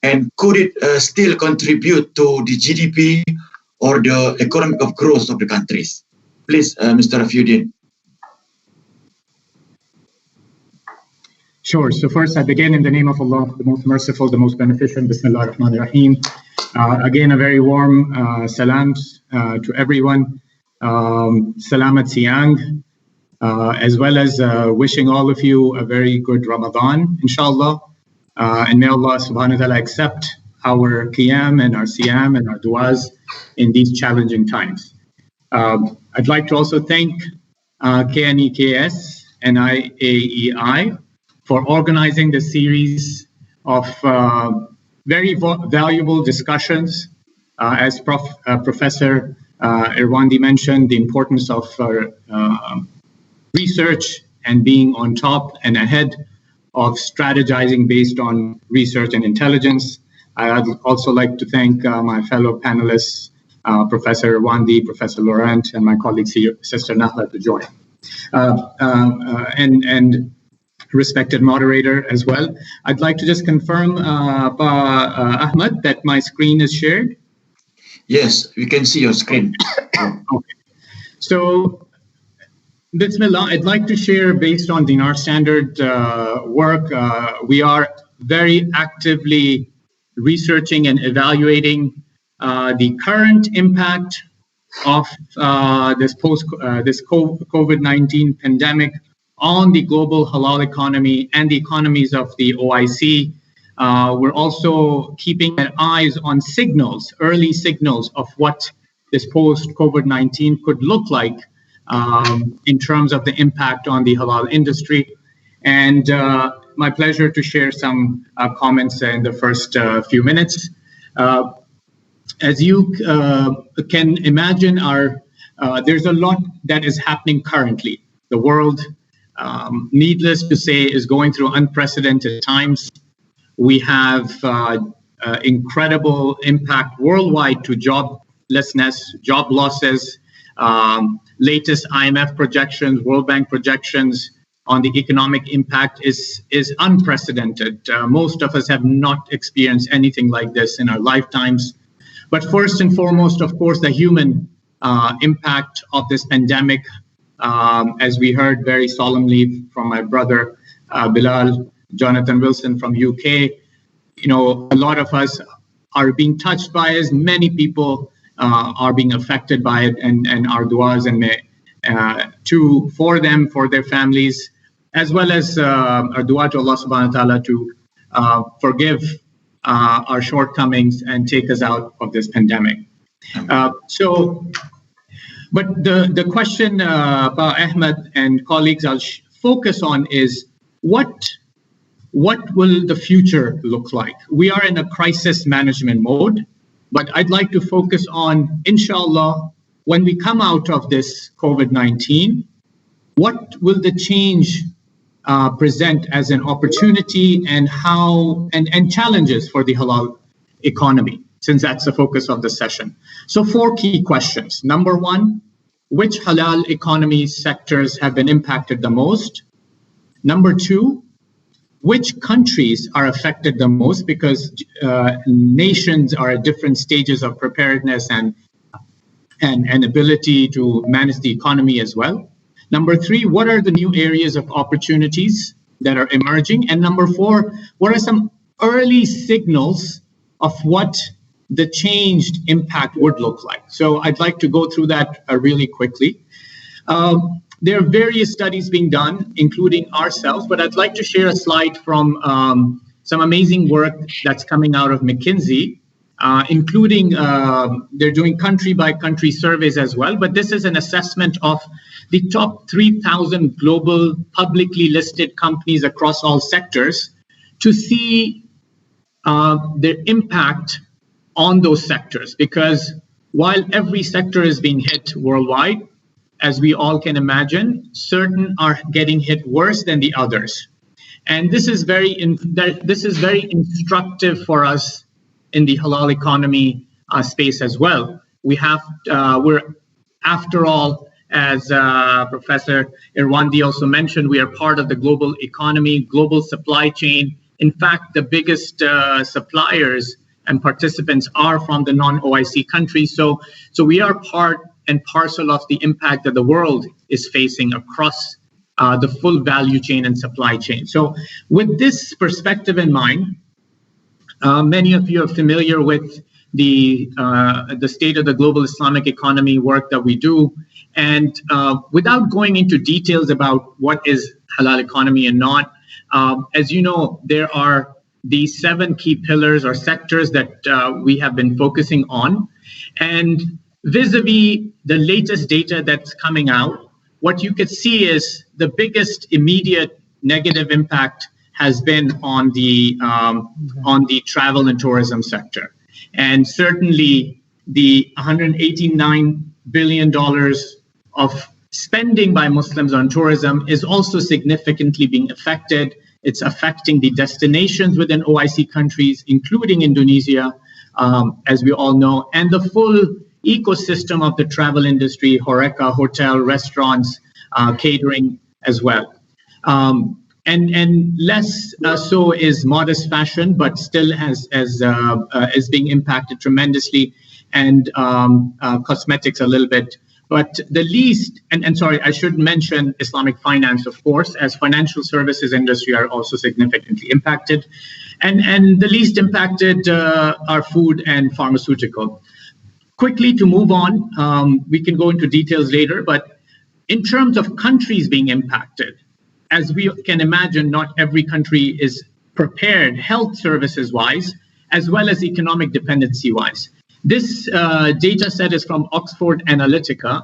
And could it still contribute to the GDP or the economic of growth of the countries? Please, Mr. Rafiuddin. Sure. So first, I begin in the name of Allah, the most merciful, the most beneficent. Bismillah ar-Rahman ar-Rahim. Again, a very warm salams to everyone. Salamat Siang, as well as wishing all of you a very good Ramadan, inshallah. And may Allah subhanahu wa ta'ala accept our qiyam and our siyam and our du'as in these challenging times. I'd like to also thank KNEKS and IAEI for organizing this series of very valuable discussions. As Professor Irwandi mentioned, the importance of research and being on top and ahead of strategizing based on research and intelligence. I'd also like to thank my fellow panelists, Professor Irwandi, Professor Laurent, and my colleague Sister Nahla to join. And respected moderator as well. I'd like to just confirm, Ahmed, that my screen is shared. Yes, we can see your screen. Okay. So, Bismillah, I'd like to share based on Dinar Standard work. We are very actively researching and evaluating the current impact of this COVID-19 pandemic on the global halal economy and the economies of the OIC. We're also keeping our eyes on signals, early signals of what this post-COVID-19 could look like in terms of the impact on the halal industry. And my pleasure to share some comments in the first few minutes. As you can imagine, there's a lot that is happening currently. The world, needless to say, is going through unprecedented times. We have incredible impact worldwide to joblessness, job losses, latest IMF projections, World Bank projections on the economic impact is unprecedented. Most of us have not experienced anything like this in our lifetimes. But first and foremost, of course, the human impact of this pandemic, as we heard very solemnly from my brother Bilal, Jonathan Wilson from UK, a lot of us are being touched by it. Many people are being affected by it, and our du'as for them, for their families, as well as our dua to Allah subhanahu wa ta'ala to forgive our shortcomings and take us out of this pandemic. But the question, Ahmed and colleagues, I'll focus on is what will the future look like? We are in a crisis management mode, but I'd like to focus on, inshallah, when we come out of this COVID-19, what will the change present as an opportunity and challenges for the halal economy, since that's the focus of the session. So 4 key questions. Number 1, which halal economy sectors have been impacted the most? Number 2, which countries are affected the most, because nations are at different stages of preparedness and ability to manage the economy as well. Number 3, what are the new areas of opportunities that are emerging? And number 4, what are some early signals of what the changed impact would look like? So I'd like to go through that really quickly. There are various studies being done, including ourselves, but I'd like to share a slide from some amazing work that's coming out of McKinsey, including they're doing country-by-country surveys as well, but this is an assessment of the top 3,000 global publicly listed companies across all sectors to see their impact on those sectors. Because while every sector is being hit worldwide, as we all can imagine, certain are getting hit worse than the others. And this is very instructive for us in the halal economy space as well. We're, after all, as Professor Irwandi also mentioned, we are part of the global economy, global supply chain. In fact, the biggest suppliers and participants are from the non-OIC countries. So we are part and parcel of the impact that the world is facing across the full value chain and supply chain. So with this perspective in mind, many of you are familiar with the state of the global Islamic economy work that we do. And without going into details about what is halal economy and not, as you know, there are these 7 key pillars or sectors that we have been focusing on. And vis-a-vis the latest data that's coming out, what you could see is the biggest immediate negative impact has been on the travel and tourism sector. And certainly the $189 billion of spending by Muslims on tourism is also significantly being affected. It's affecting the destinations within OIC countries, including Indonesia, as we all know, and the full ecosystem of the travel industry, HoReCa, hotel, restaurants, catering as well. And less so is modest fashion, but still is being impacted tremendously, and cosmetics a little bit. But the least, and sorry, I should mention Islamic finance, of course, as financial services industry are also significantly impacted. And the least impacted are food and pharmaceutical. Quickly to move on, we can go into details later, but in terms of countries being impacted, as we can imagine, not every country is prepared health services-wise, as well as economic dependency-wise. This data set is from Oxford Analytica,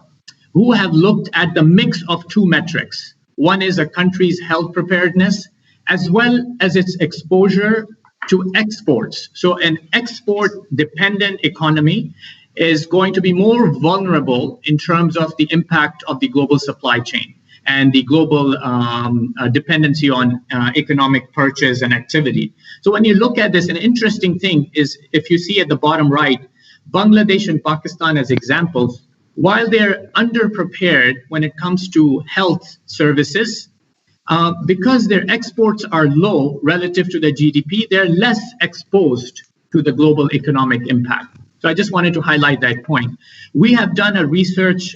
who have looked at the mix of 2 metrics. One is a country's health preparedness, as well as its exposure to exports. So an export-dependent economy is going to be more vulnerable in terms of the impact of the global supply chain and the global dependency on economic purchase and activity. So when you look at this, an interesting thing is, if you see at the bottom right, Bangladesh and Pakistan as examples, while they're underprepared when it comes to health services, because their exports are low relative to their GDP, they're less exposed to the global economic impact. So I just wanted to highlight that point. We have done a research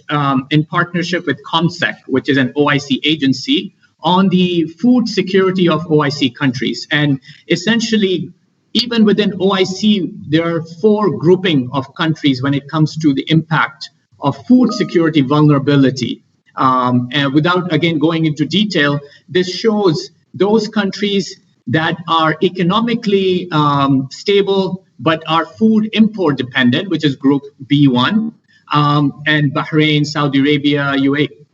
in partnership with COMSEC, which is an OIC agency, on the food security of OIC countries. And essentially, even within OIC, there are 4 grouping of countries when it comes to the impact of food security vulnerability. And without, again, going into detail, this shows those countries that are economically stable but are food import dependent, which is group B1, and Bahrain, Saudi Arabia, UAE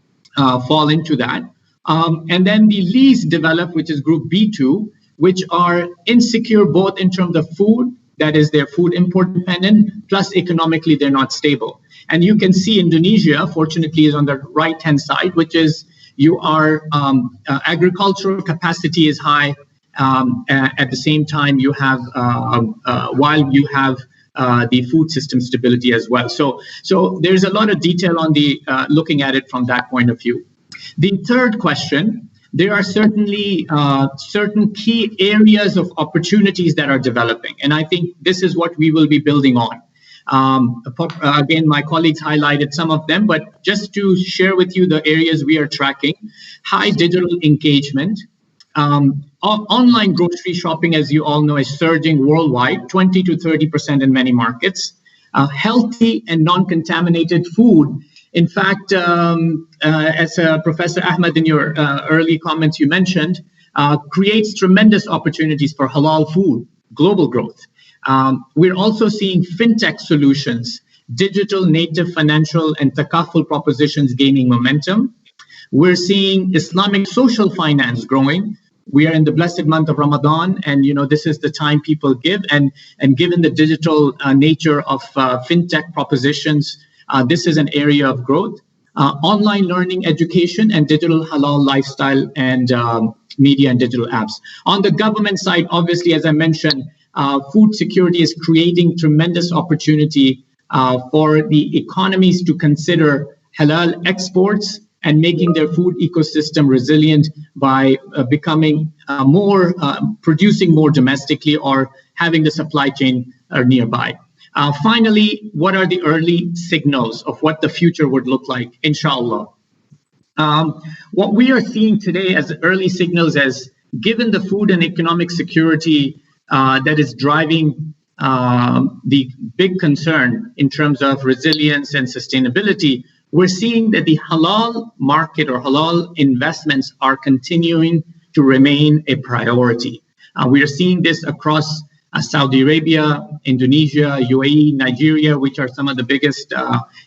fall into that. And then the least developed, which is group B2, which are insecure both in terms of food, that is, they're food import dependent, plus economically they're not stable. And you can see Indonesia, fortunately, is on the right-hand side, which is you are agricultural capacity is high. At the same time, you have while you have the food system stability as well. So there's a lot of detail on the looking at it from that point of view. The third question, there are certainly certain key areas of opportunities that are developing, and I think this is what we will be building on. Again, my colleagues highlighted some of them, but just to share with you the areas we are tracking: high digital engagement. Online grocery shopping, as you all know, is surging worldwide, 20 to 30% in many markets. Healthy and non-contaminated food. In fact, as Professor Ahmed, in your early comments you mentioned, creates tremendous opportunities for halal food, global growth. We're also seeing fintech solutions, digital native financial and takaful propositions gaining momentum. We're seeing Islamic social finance growing. We are in the blessed month of Ramadan, and this is the time people give. And given the digital nature of fintech propositions, this is an area of growth. Online learning, education, and digital halal lifestyle and media and digital apps. On the government side, obviously, as I mentioned, food security is creating tremendous opportunity for the economies to consider halal exports and making their food ecosystem resilient by becoming producing more domestically or having the supply chain nearby. Finally, what are the early signals of what the future would look like, inshallah? What we are seeing today as early signals is, given the food and economic security that is driving the big concern in terms of resilience and sustainability, we're seeing that the halal market or halal investments are continuing to remain a priority. We are seeing this across Saudi Arabia, Indonesia, UAE, Nigeria, which are some of the biggest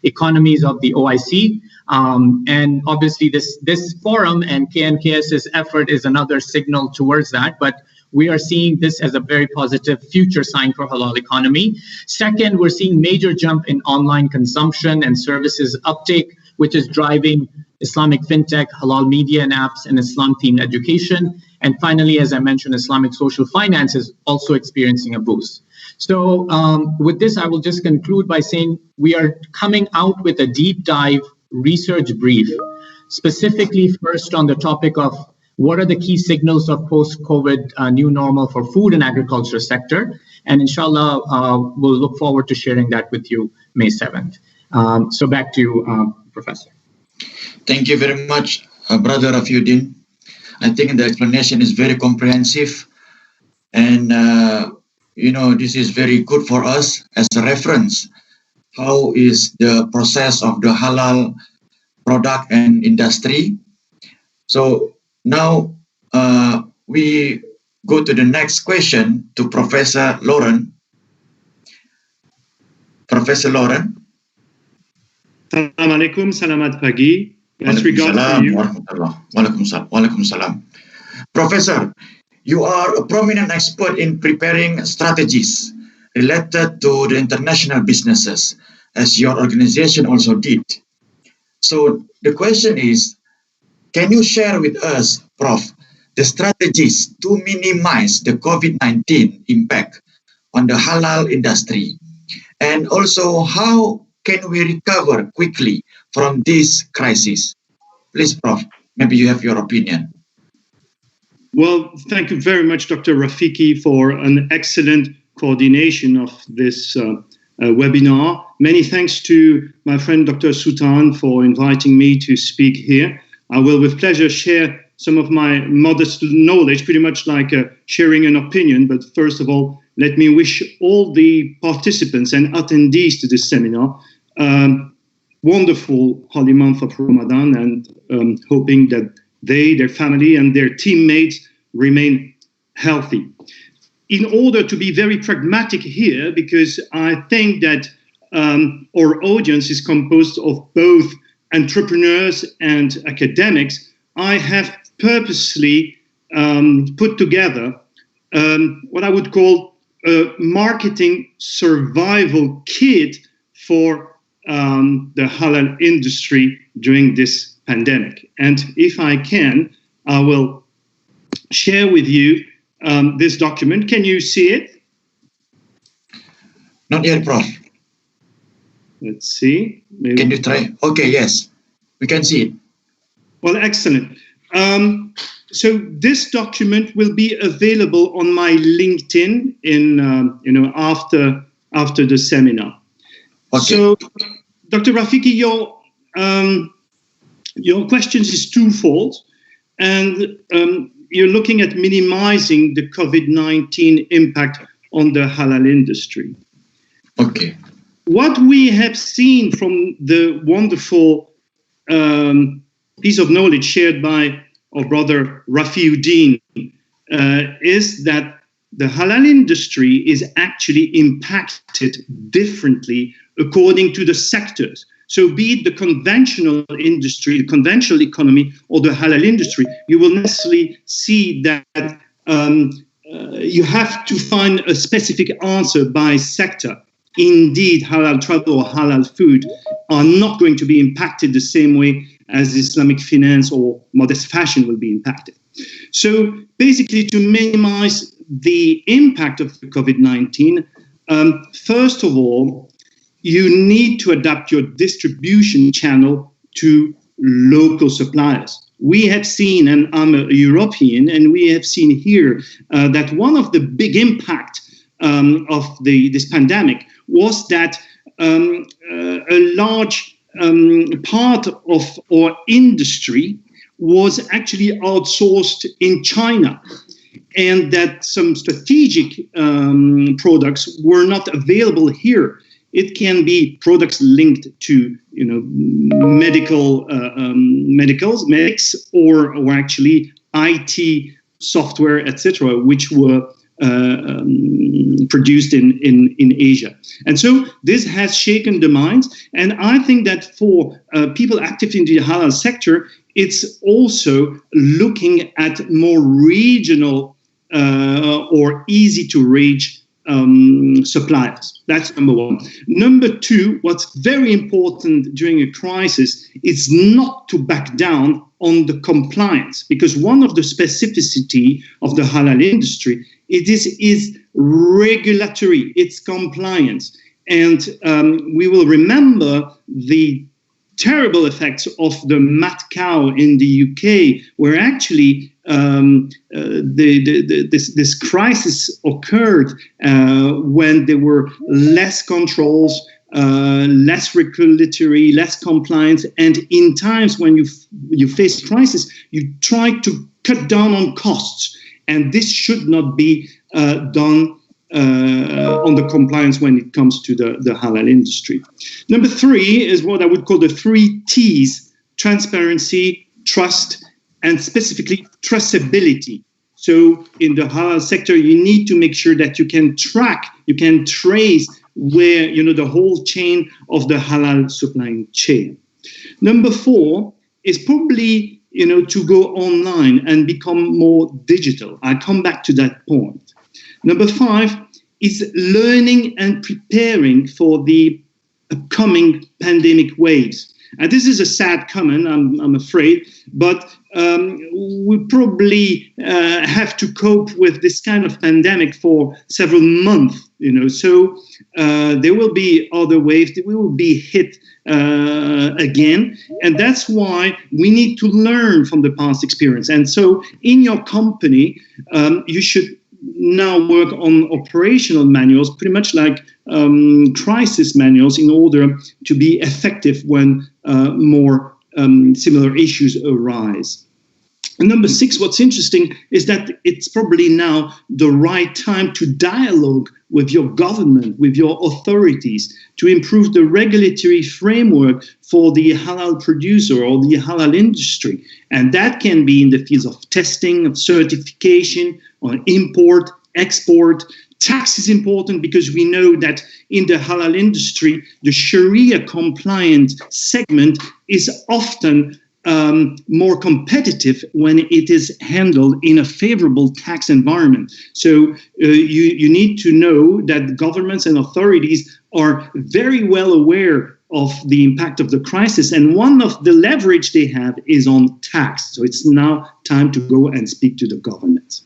economies of the OIC. And obviously this forum and KNKS's effort is another signal towards that, but we are seeing this as a very positive future sign for halal economy. Second, we're seeing major jump in online consumption and services uptake, which is driving Islamic fintech, halal media and apps, and Islam-themed education. And finally, as I mentioned, Islamic social finance is also experiencing a boost. So with this, I will just conclude by saying we are coming out with a deep dive research brief, specifically first on the topic of what are the key signals of post-COVID new normal for food and agriculture sector. And inshallah, we'll look forward to sharing that with you May 7th. So back to you, Professor. Thank you very much, Brother Rafiuddin. I think the explanation is very comprehensive, and this is very good for us as a reference. How is the process of the halal product and industry? So now we go to the next question to Professor Lauren. Professor Lauren. Assalamualaikum, selamat pagi. As regards to you. Waalaikumsalam. Professor, you are a prominent expert in preparing strategies related to the international businesses, as your organization also did. So the question is, can you share with us, Prof, the strategies to minimize the COVID-19 impact on the halal industry? And also, how can we recover quickly from this crisis? Please, Prof, maybe you have your opinion. Well, thank you very much, Dr. Rafiki, for an excellent coordination of this webinar. Many thanks to my friend Dr. Sultan for inviting me to speak here. I will with pleasure share some of my modest knowledge, pretty much like sharing an opinion. But first of all, let me wish all the participants and attendees to this seminar wonderful holy month of Ramadan, and hoping that they, their family, and their teammates remain healthy. In order to be very pragmatic here, because I think that our audience is composed of both entrepreneurs and academics, I have purposely put together what I would call a marketing survival kit for the halal industry during this pandemic. And if I can, I will share with you this document. Can you see it? Not yet, Prof. Let's see. Maybe. Can you try? Okay, yes, we can see it. Well, excellent. So this document will be available on my LinkedIn in after the seminar. Okay. So, Dr. Rafiki, your questions is twofold, and you're looking at minimizing the COVID-19 impact on the halal industry. Okay. What we have seen from the wonderful piece of knowledge shared by our brother Rafiuddin is that the halal industry is actually impacted differently according to the sectors. So be it the conventional industry, the conventional economy, or the halal industry, you will necessarily see that you have to find a specific answer by sector. Indeed, halal travel or halal food are not going to be impacted the same way as Islamic finance or modest fashion will be impacted. So basically, to minimize the impact of COVID-19, first of all, you need to adapt your distribution channel to local suppliers. We have seen, and I'm a European, and we have seen here that one of the big impact of this pandemic was that a large part of our industry was actually outsourced in China, and that some strategic products were not available here. It can be products linked to, medics, or actually IT software, etc., which were produced in Asia. And so this has shaken the minds. And I think that for people active in the halal sector, it's also looking at more regional or easy to reach suppliers. That's number one. Number two, what's very important during a crisis is not to back down on the compliance, because one of the specificity of the halal industry is regulatory, it's compliance. And we will remember the terrible effects of the mad cow in the UK, where actually this crisis occurred when there were less controls, less regulatory, less compliance, and in times when you face crisis, you try to cut down on costs, and this should not be done on the compliance when it comes to the halal industry. Number three is what I would call the 3 T's: transparency, trust, and specifically traceability. So in the halal sector, you need to make sure that you can track, you can trace where, the whole chain of the halal supply chain. Number 4 is probably to go online and become more digital. I come back to that point. Number 5 is learning and preparing for the upcoming pandemic waves. And this is a sad comment, I'm afraid, but we probably have to cope with this kind of pandemic for several months, so there will be other waves that we will be hit again, and that's why we need to learn from the past experience. And so in your company, you should now work on operational manuals, pretty much like crisis manuals, in order to be effective when more similar issues arise. And number 6, what's interesting is that it's probably now the right time to dialogue with your government, with your authorities, to improve the regulatory framework for the halal producer or the halal industry. And that can be in the fields of testing, of certification, on import, export. Tax is important because we know that in the halal industry, the Sharia compliant segment is often more competitive when it is handled in a favorable tax environment. So you need to know that governments and authorities are very well aware of the impact of the crisis, and one of the leverage they have is on tax. So it's now time to go and speak to the government.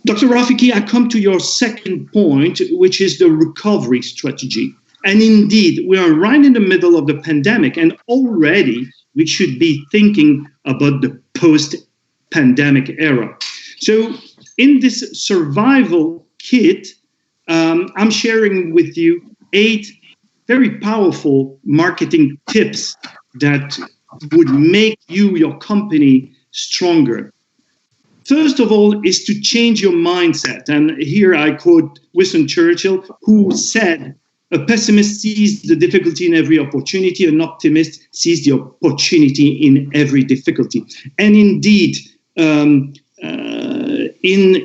Dr. Rafiki, I come to your second point, which is the recovery strategy. And indeed, we are right in the middle of the pandemic, and already we should be thinking about the post-pandemic era. So in this survival kit, I'm sharing with you 8 very powerful marketing tips that would make you, your company, stronger. First of all is to change your mindset. And here I quote Winston Churchill, who said, "A pessimist sees the difficulty in every opportunity. An optimist sees the opportunity in every difficulty." And indeed, in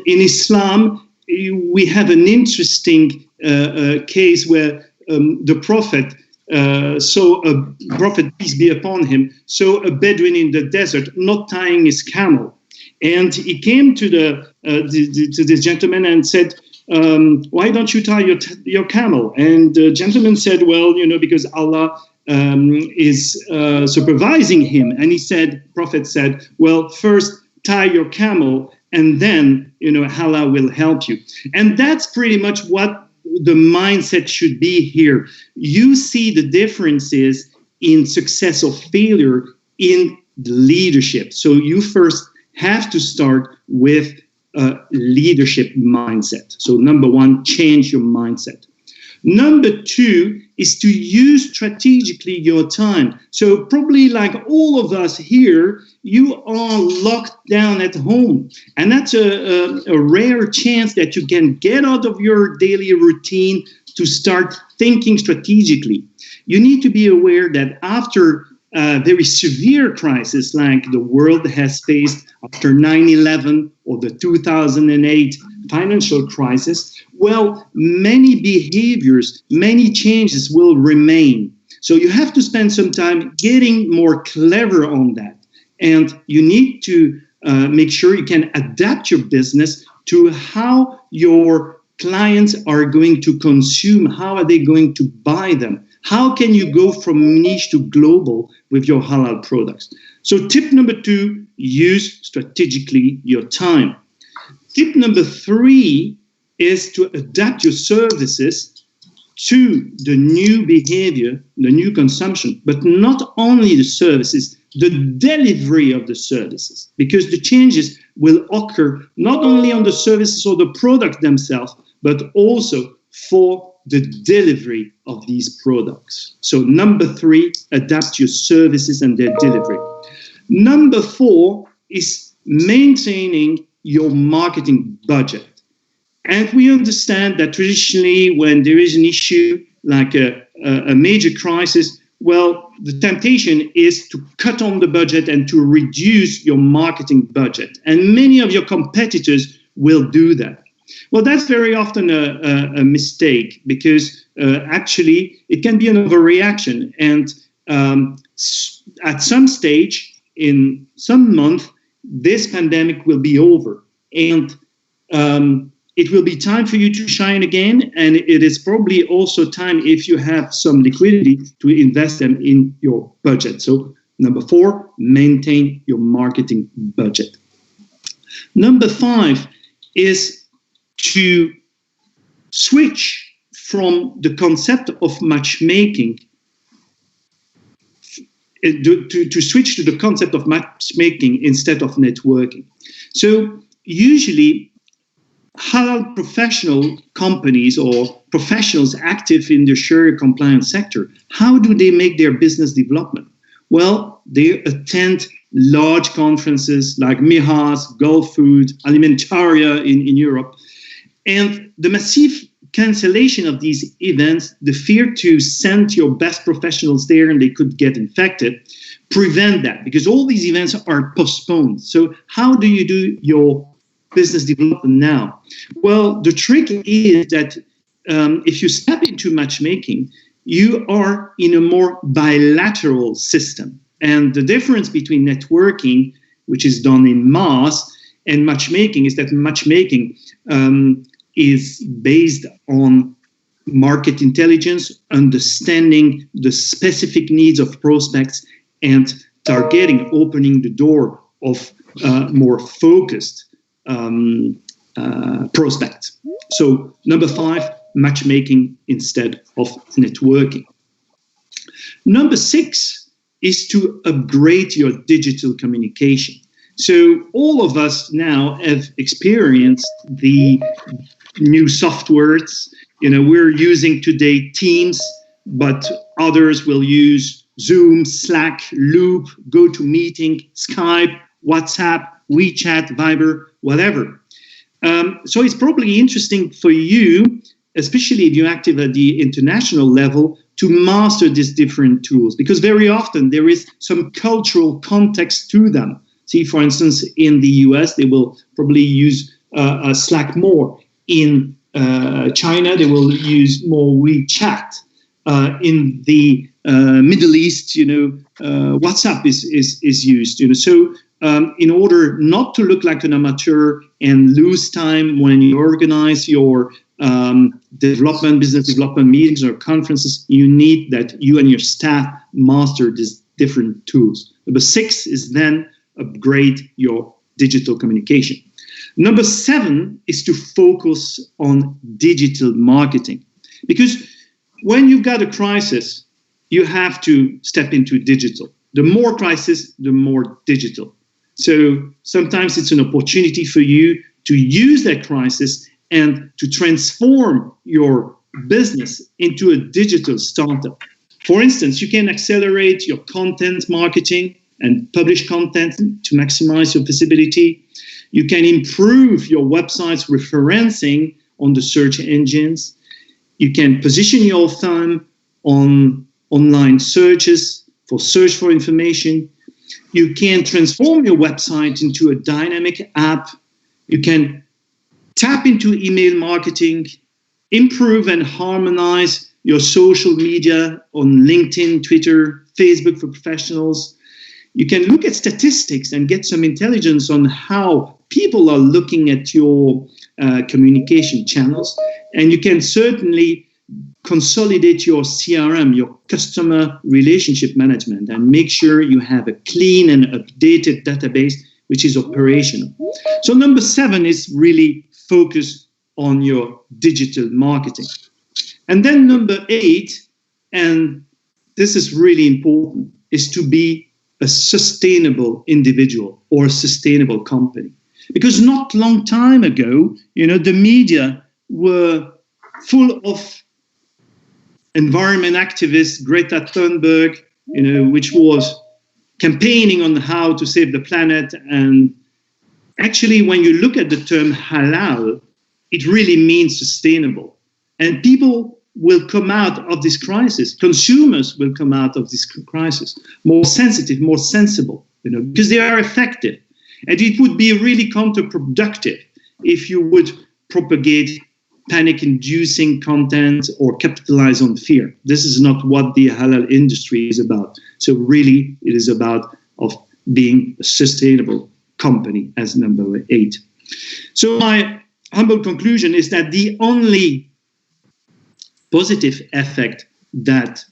Islam, we have an interesting case where the Prophet Prophet, peace be upon him, saw a Bedouin in the desert not tying his camel. And he came to to this gentleman and said, "Why don't you tie your camel?" And the gentleman said, "Well, because Allah is supervising him." And Prophet said, "Well, first tie your camel, and then Allah will help you." And that's pretty much what the mindset should be here. You see the differences in success or failure in the leadership. So you first have to start with a leadership mindset. So number 1, change your mindset. Number 2 is to use strategically your time. So probably like all of us here, you are locked down at home. And that's a rare chance that you can get out of your daily routine to start thinking strategically. You need to be aware that after a very severe crisis like the world has faced after 9/11 or the 2008 financial crisis, well, many behaviors, many changes will remain. So you have to spend some time getting more clever on that. And you need to make sure you can adapt your business to how your clients are going to consume, how are they going to buy them. How can you go from niche to global with your halal products? So tip number 2, use strategically your time. Tip number 3 is to adapt your services to the new behavior, the new consumption, but not only the services, the delivery of the services, because the changes will occur not only on the services or the product themselves, but also for the delivery of these products. So number 3, adapt your services and their delivery. Number 4 is maintaining your marketing budget. And we understand that traditionally when there is an issue like a major crisis, well, the temptation is to cut on the budget and to reduce your marketing budget. And many of your competitors will do that. Well, that's very often a mistake, because actually it can be an overreaction. And at some stage, in some month, this pandemic will be over. And it will be time for you to shine again. And it is probably also time, if you have some liquidity, to invest them in your budget. So number 4, maintain your marketing budget. Number 5 is to switch from the concept of matchmaking to switch to the concept of matchmaking instead of networking. So usually halal professional companies or professionals active in the Sharia compliance sector, how do they make their business development? Well, they attend large conferences like MIHAS, Gulf Food, Alimentaria in Europe. And the massive cancellation of these events, the fear to send your best professionals there and they could get infected, prevent that because all these events are postponed. So how do you do your business development now? Well, the trick is that if you step into matchmaking, you are in a more bilateral system. And the difference between networking, which is done in mass, and matchmaking is that matchmaking is based on market intelligence, understanding the specific needs of prospects, and targeting, opening the door of more focused prospects. So number 5, matchmaking instead of networking. Number 6 is to upgrade your digital communication. So all of us now have experienced the new softwares. We're using today Teams, but others will use Zoom, Slack, Loop, GoToMeeting, Skype, WhatsApp, WeChat, Viber, whatever. So it's probably interesting for you, especially if you're active at the international level, to master these different tools, because very often there is some cultural context to them. See, for instance, in the US, they will probably use Slack more. In China, they will use more WeChat. In the Middle East, WhatsApp is used. So in order not to look like an amateur and lose time when you organize your business development meetings or conferences, you need that you and your staff master these different tools. Number 6 is then upgrade your digital communication. Number 7 is to focus on digital marketing. Because when you've got a crisis, you have to step into digital. The more crisis, the more digital. So sometimes it's an opportunity for you to use that crisis and to transform your business into a digital startup. For instance, you can accelerate your content marketing and publish content to maximize your visibility. You can improve your website's referencing on the search engines. You can position your firm on online searches for search for information. You can transform your website into a dynamic app. You can tap into email marketing, improve and harmonize your social media on LinkedIn, Twitter, Facebook for professionals. You can look at statistics and get some intelligence on how people are looking at your communication channels. And you can certainly consolidate your CRM, your customer relationship management, and make sure you have a clean and updated database which is operational. So number 7 is really focus on your digital marketing. And then number 8, and this is really important, is to be a sustainable individual or a sustainable company. Because not long time ago, the media were full of environment activists, Greta Thunberg, which was campaigning on how to save the planet. And actually, when you look at the term halal, it really means sustainable. And people will come out of this crisis. Consumers will come out of this crisis more sensitive, more sensible, because they are effective. And it would be really counterproductive if you would propagate panic-inducing content or capitalize on fear. This is not what the halal industry is about. So really, it is about of being a sustainable company as number 8. So my humble conclusion is that the only positive effect that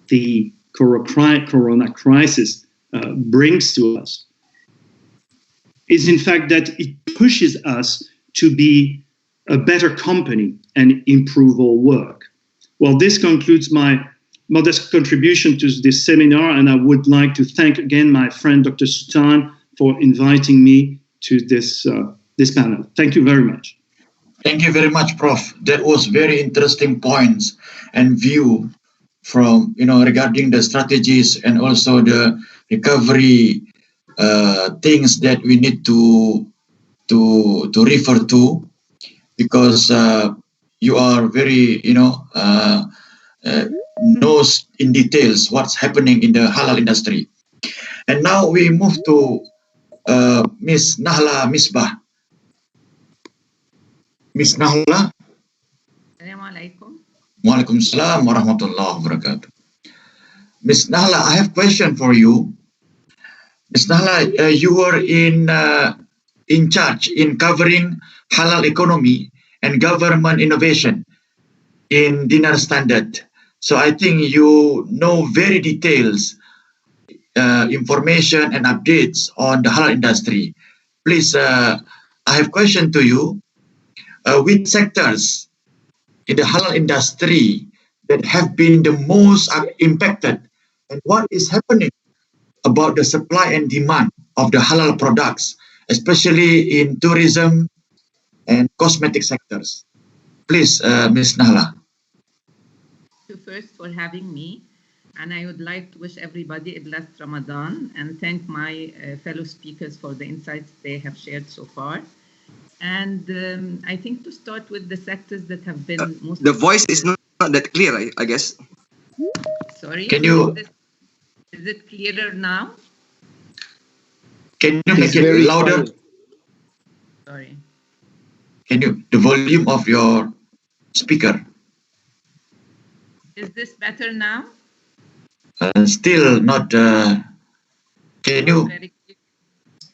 the corona crisis brings to us is in fact that it pushes us to be a better company and improve our work. Well, this concludes my modest contribution to this seminar, and I would like to thank again my friend Dr. Sultan for inviting me to this panel. Thank you very much. Thank you very much, Prof. That was very interesting points and view from, regarding the strategies and also the recovery things that we need to refer to, because you are very, knows in details what's happening in the halal industry. And now we move to Miss Nahla Misbah. Miss Nahla. Assalamualaikum. Waalaikumsalam warahmatullahi wabarakatuh. Miss Nahla, I have a question for you. Miss Nahla, you were in charge in covering halal economy and government innovation in Dinar Standard. So I think you know very details information and updates on the halal industry. Please, I have a question to you. Which sectors in the halal industry that have been the most impacted, and what is happening about the supply and demand of the halal products, especially in tourism and cosmetic sectors? Please, Ms. Nahla. Thank you first for having me, and I would like to wish everybody a blessed Ramadan and thank my fellow speakers for the insights they have shared so far. And I think to start with the sectors that have been most... The voice is not that clear, I guess. Sorry? Can you... Is it clearer now? Can you make it louder? Sorry. Can you... The volume of your speaker. Is this better now? Still not... can you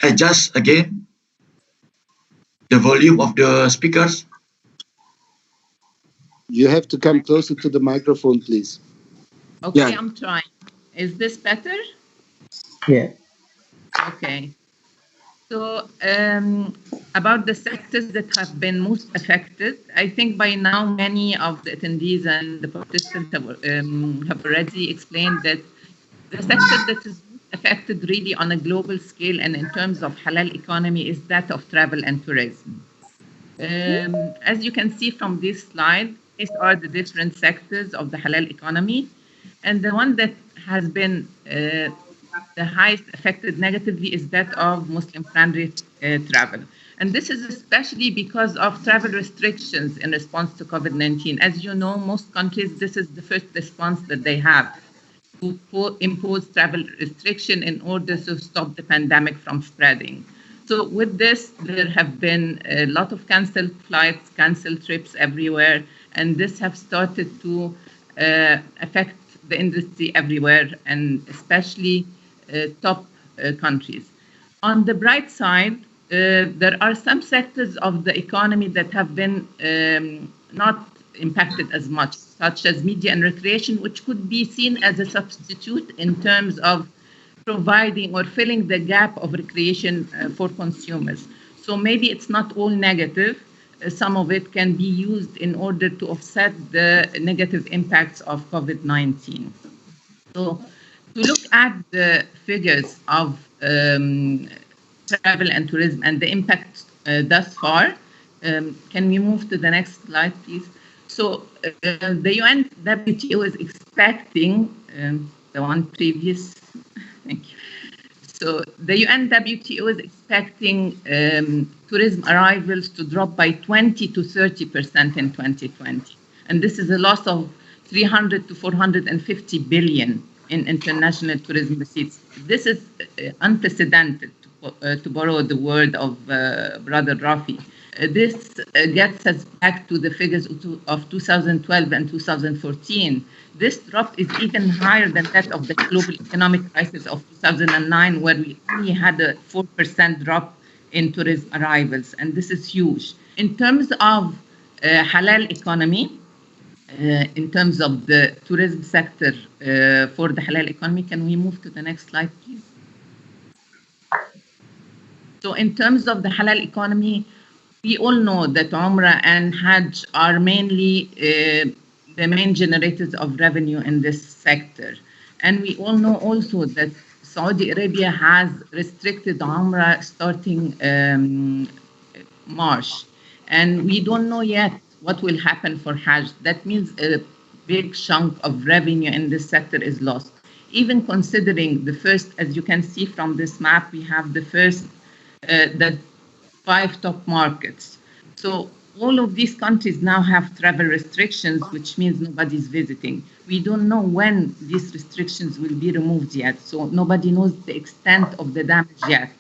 adjust again the volume of the speakers? You have to come closer to the microphone, please. Okay, yeah. I'm trying. Is this better? Yeah. Okay. So about the sectors that have been most affected, I think by now many of the attendees and the participants have already explained that the sector that is affected really on a global scale and in terms of halal economy is that of travel and tourism. As you can see from this slide, these are the different sectors of the halal economy, and the one that has been the highest affected negatively is that of Muslim-friendly travel. And this is especially because of travel restrictions in response to COVID-19. As you know, most countries, this is the first response that they have to impose travel restriction in order to stop the pandemic from spreading. So with this, there have been a lot of canceled flights, canceled trips everywhere, and this have started to affect the industry everywhere, and especially top countries. On the bright side, there are some sectors of the economy that have been not impacted as much, such as media and recreation, which could be seen as a substitute in terms of providing or filling the gap of recreation for consumers. So maybe it's not all negative. Some of it can be used in order to offset the negative impacts of COVID-19. So to look at the figures of travel and tourism and the impact thus far, can we move to the next slide, please? So the UNWTO is expecting, the one previous, thank you. So the UNWTO is expecting tourism arrivals to drop by 20 to 30% in 2020. And this is a loss of 300 to 450 billion in international tourism receipts. This is unprecedented, to borrow the word of Brother Rafi. This gets us back to the figures of 2012 and 2014. This drop is even higher than that of the global economic crisis of 2009, where we only had a 4% drop in tourism arrivals, and this is huge. In terms of halal economy, in terms of the tourism sector for the halal economy, can we move to the next slide, please? So in terms of the halal economy, we all know that Umrah and Hajj are mainly the main generators of revenue in this sector. And we all know also that Saudi Arabia has restricted Umrah starting March. And we don't know yet what will happen for Hajj. That means a big chunk of revenue in this sector is lost. Even considering the first, as you can see from this map, we have the first, the 5 top markets. So all of these countries now have travel restrictions, which means nobody's visiting. We don't know when these restrictions will be removed yet. So nobody knows the extent of the damage yet.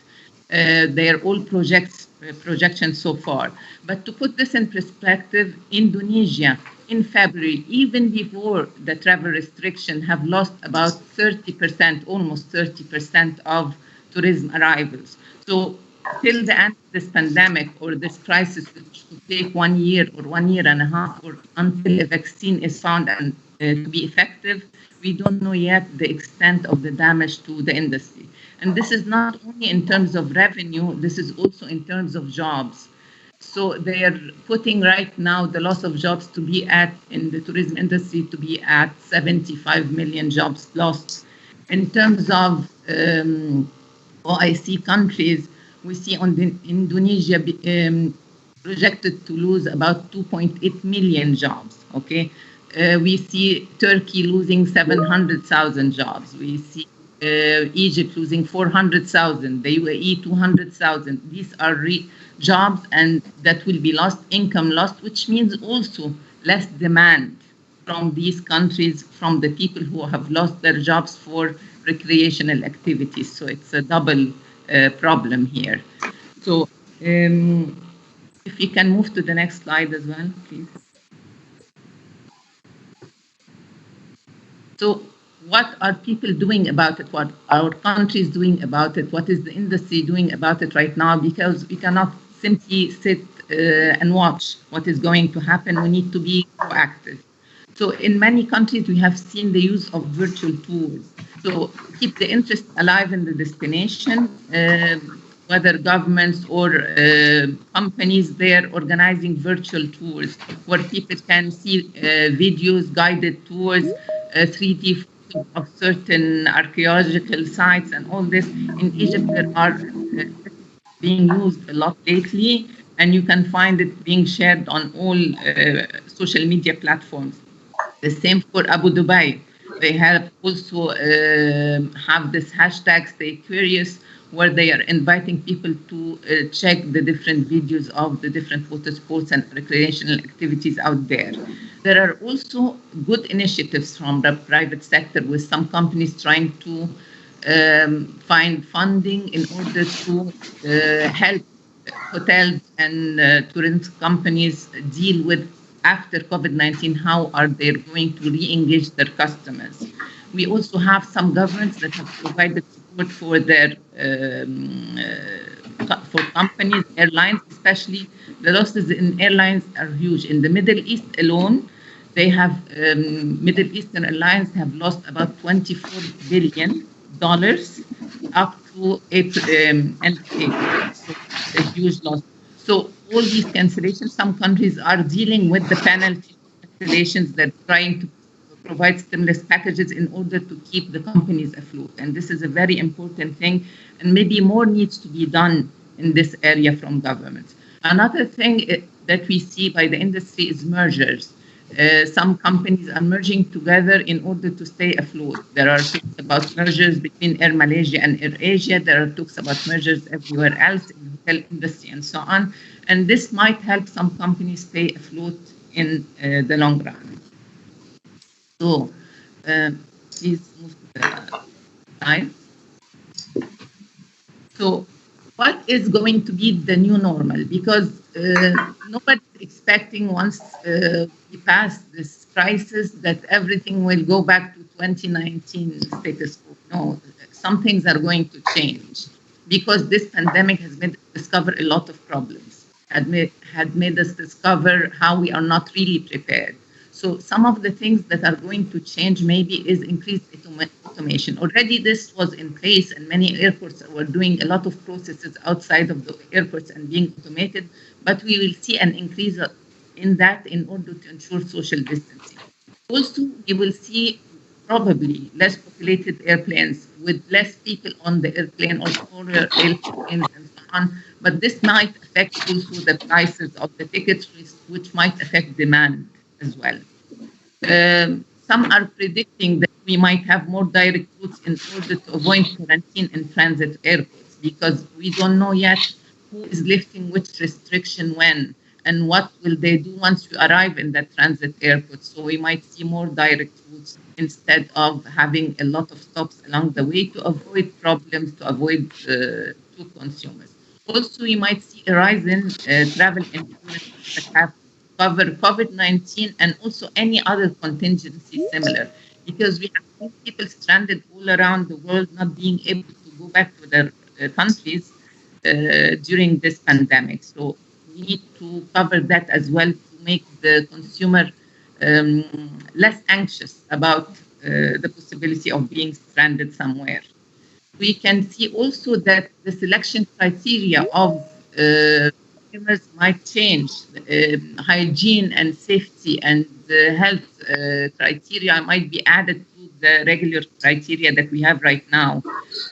They are all projections so far. But to put this in perspective, Indonesia in February, even before the travel restriction, have lost about 30%, almost 30% of tourism arrivals. So till the end of this pandemic or this crisis, which could take 1 year or 1 year and a half, or until a vaccine is found and to be effective, we don't know yet the extent of the damage to the industry. And this is not only in terms of revenue, this is also in terms of jobs. So they are putting right now the loss of jobs to be in the tourism industry to be at 75 million jobs lost. In terms of OIC countries, we see on Indonesia projected to lose about 2.8 million jobs, okay? We see Turkey losing 700,000 jobs. We see Egypt losing 400,000, the UAE 200,000. These are jobs and that will be lost, income lost, which means also less demand from these countries, from the people who have lost their jobs for recreational activities. So it's a double problem here. So if you can move to the next slide as well, please. So what are people doing about it? What are countries doing about it? What is the industry doing about it right now? Because we cannot simply sit and watch what is going to happen. We need to be proactive. So in many countries, we have seen the use of virtual tours. So keep the interest alive in the destination, whether governments or companies, they're organizing virtual tours where people can see videos, guided tours, 3D of certain archaeological sites and all this. In Egypt, there are being used a lot lately, and you can find it being shared on all social media platforms. The same for Abu Dhabi. They have also have this hashtag Stay Curious, where they are inviting people to check the different videos of the different water sports and recreational activities out there. There are also good initiatives from the private sector, with some companies trying to find funding in order to help hotels and tourism companies deal with, after COVID-19, how are they going to re-engage their customers. We also have some governments that have provided support for their for companies, airlines, especially. The losses in airlines are huge. In the Middle East alone, they have Middle Eastern airlines have lost about $24 billion up to April, end of April. So it's a huge loss. So all these cancellations, some countries are dealing with the penalty cancellations. They're trying to provide stimulus packages in order to keep the companies afloat. And this is a very important thing. And maybe more needs to be done in this area from governments. Another thing that we see by the industry is mergers. Some companies are merging together in order to stay afloat. There are talks about mergers between Air Malaysia and Air Asia. There are talks about mergers everywhere else in the hotel industry and so on. And this might help some companies stay afloat in the long run. So please move to the slide. So what is going to be the new normal? Because nobody's expecting once we pass this crisis that everything will go back to 2019 status quo. No, some things are going to change because this pandemic has made us discover a lot of problems, had made us discover how we are not really prepared. So some of the things that are going to change maybe is increased automation. Already this was in place and many airports were doing a lot of processes outside of the airports and being automated, but we will see an increase in that in order to ensure social distancing. Also, we will see probably less populated airplanes with less people on the airplane or smaller airplanes and so on, but this might affect also the prices of the tickets, which might affect demand as well. Some are predicting that we might have more direct routes in order to avoid quarantine in transit airports because we don't know yet who is lifting which restriction when and what will they do once we arrive in that transit airport. So we might see more direct routes instead of having a lot of stops along the way to avoid problems, to avoid to consumers. Also, we might see a rise in travel insurance that have cover COVID-19 and also any other contingency similar, because we have people stranded all around the world not being able to go back to their countries during this pandemic. So we need to cover that as well to make the consumer less anxious about the possibility of being stranded somewhere. We can see also that the selection criteria of consumers might change. Hygiene and safety and health criteria might be added to the regular criteria that we have right now.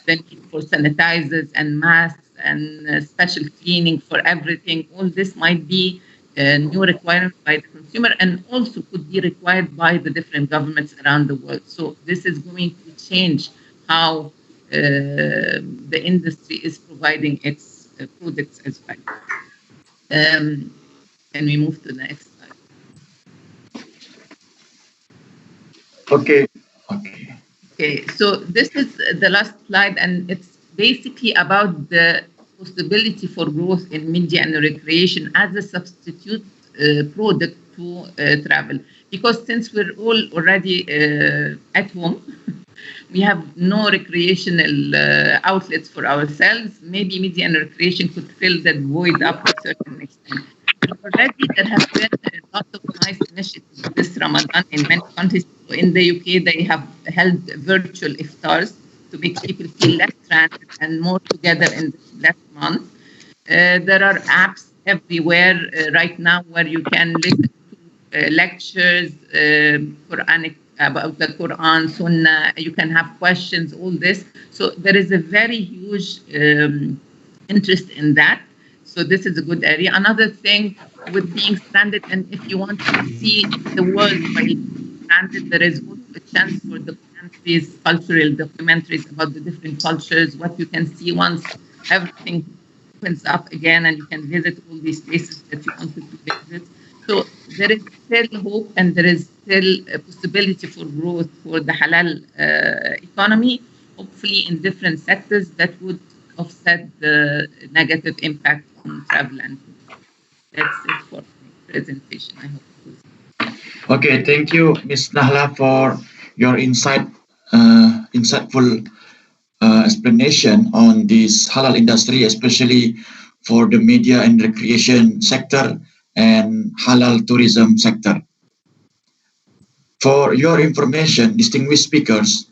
The need for sanitizers and masks and special cleaning for everything. All this might be a new requirement by the consumer and also could be required by the different governments around the world. So this is going to change how the industry is providing its products as well. Can we move to the next slide? Okay. Okay, so this is the last slide, and it's basically about the possibility for growth in media and recreation as a substitute product to travel. Because since we're all already at home, we have no recreational outlets for ourselves. Maybe media and recreation could fill that void up to a certain extent. And already there have been a lot of nice initiatives this Ramadan in many countries. So in the UK, they have held virtual iftars to make people feel less stranded and more together in this last month. There are apps everywhere right now where you can listen to lectures, Quranic about the Quran, Sunnah, you can have questions, all this. So there is a very huge interest in that. So this is a good area. Another thing with being stranded, and if you want to see the world while being stranded, there is also a chance for documentaries, cultural documentaries about the different cultures, what you can see once everything opens up again and you can visit all these places that you wanted to visit. So there is still hope and there is still a possibility for growth for the halal economy, hopefully in different sectors that would offset the negative impact on travel and tourism. That's it for my presentation. I hope it was. Okay, thank you, Ms. Nahla, for your insightful explanation on this halal industry, especially for the media and recreation sector and halal tourism sector. For your information, distinguished speakers,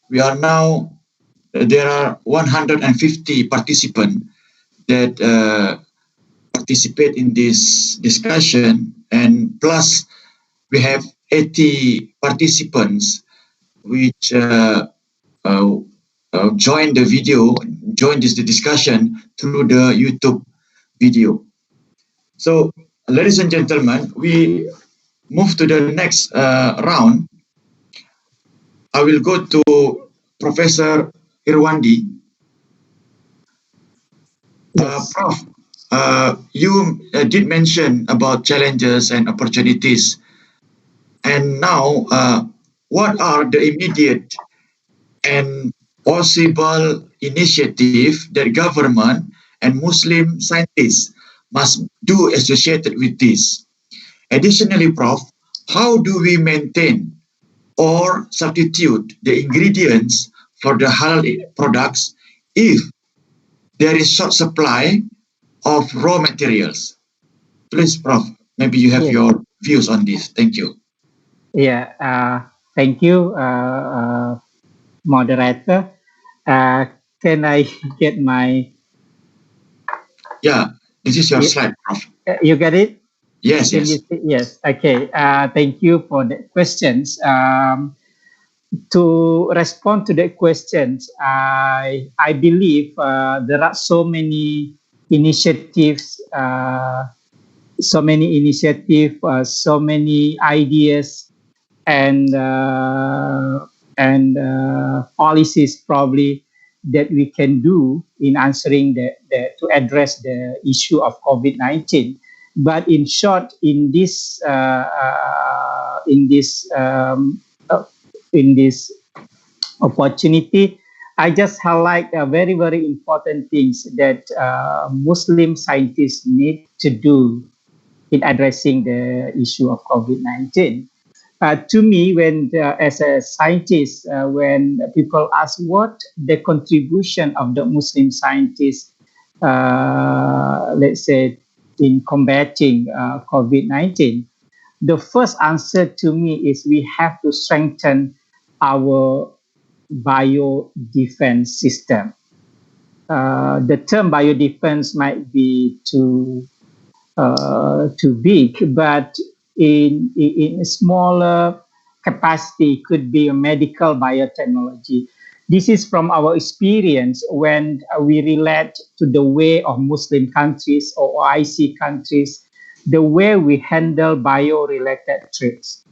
there are 150 participants that participate in this discussion, and plus we have 80 participants which join this discussion through the YouTube video. So, ladies and gentlemen, we move to the next round. I will go to Professor Irwandi. Prof, you did mention about challenges and opportunities. And now, what are the immediate and possible initiative that government and Muslim scientists must do associated with this. Additionally, Prof, how do we maintain or substitute the ingredients for the halal products if there is short supply of raw materials? Please, Prof, maybe you have your views on this. Thank you. Yeah, thank you, moderator. Can I get my... Yeah, this is your slide, Prof. You get it? Yes, yes. Yes, okay. Thank you for the questions. To respond to the questions, I believe there are so many initiatives, so many ideas, and policies probably that we can do in answering to address the issue of COVID-19. But in short, in this opportunity, I just highlight very, very important things that Muslim scientists need to do in addressing the issue of COVID-19. To me, when as a scientist, when people ask what the contribution of the Muslim scientists, let's say, in combating COVID-19, the first answer to me is we have to strengthen our biodefense system. The term biodefense might be too big, but in a smaller capacity could be a medical biotechnology. This is from our experience when we relate to the way of Muslim countries or OIC countries, the way we handle bio-related threats,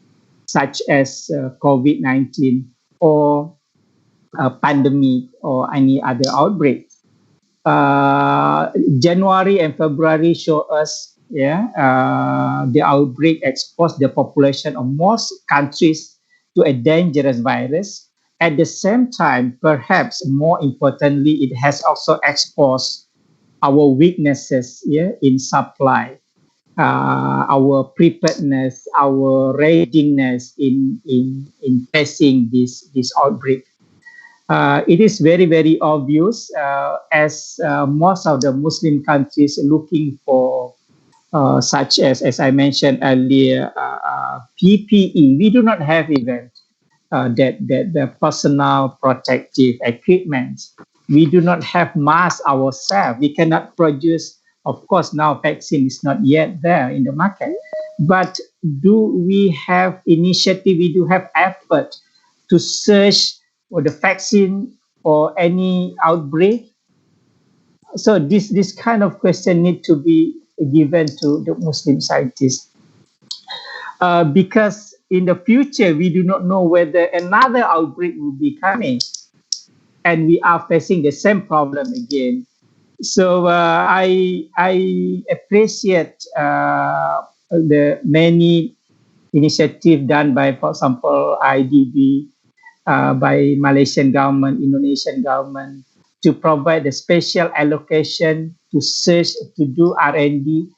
such as COVID-19 or a pandemic or any other outbreak. January and February show us the outbreak exposed the population of most countries to a dangerous virus. At the same time, perhaps more importantly, it has also exposed our weaknesses in supply, our preparedness, our readiness in facing this outbreak. It is very, very obvious as most of the Muslim countries looking for such as I mentioned earlier, PPE. We do not have even the personal protective equipment. We do not have masks ourselves. We cannot produce. Of course, now vaccine is not yet there in the market. But do we have initiative? We do have effort to search for the vaccine or any outbreak? So this kind of question need to be given to the Muslim scientists. Because in the future, we do not know whether another outbreak will be coming and we are facing the same problem again. So I appreciate the many initiatives done by, for example, IDB, by Malaysian government, Indonesian government, to provide a special allocation to search, to do R&D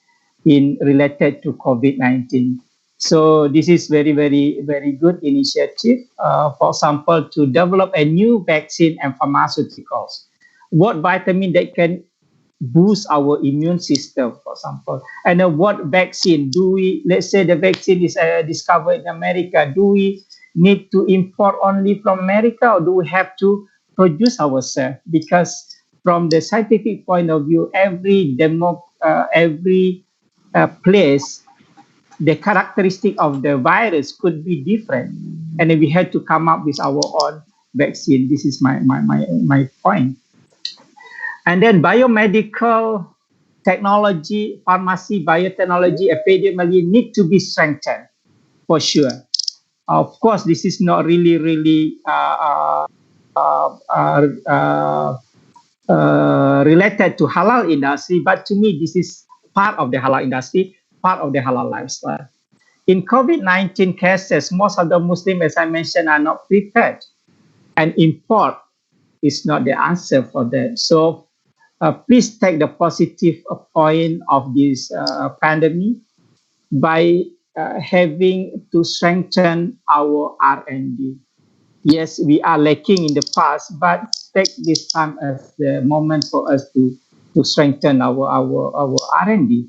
in related to COVID-19. So this is very, very, very good initiative. For example, to develop a new vaccine and pharmaceuticals. What vitamin that can boost our immune system, for example. And what vaccine do we, let's say the vaccine is discovered in America, do we need to import only from America or do we have to produce ourselves? Because from the scientific point of view, every place, the characteristic of the virus could be different. And we had to come up with our own vaccine. This is my point. And then biomedical technology, pharmacy, biotechnology, epidemiology need to be strengthened for sure. Of course, this is not really related to halal industry, but to me, this is part of the halal industry, part of the halal lifestyle. In COVID-19 cases, most of the Muslims, as I mentioned, are not prepared, and import is not the answer for that. So please take the positive point of this pandemic by having to strengthen our R&D. Yes, we are lacking in the past, but take this time as the moment for us to strengthen our R&D.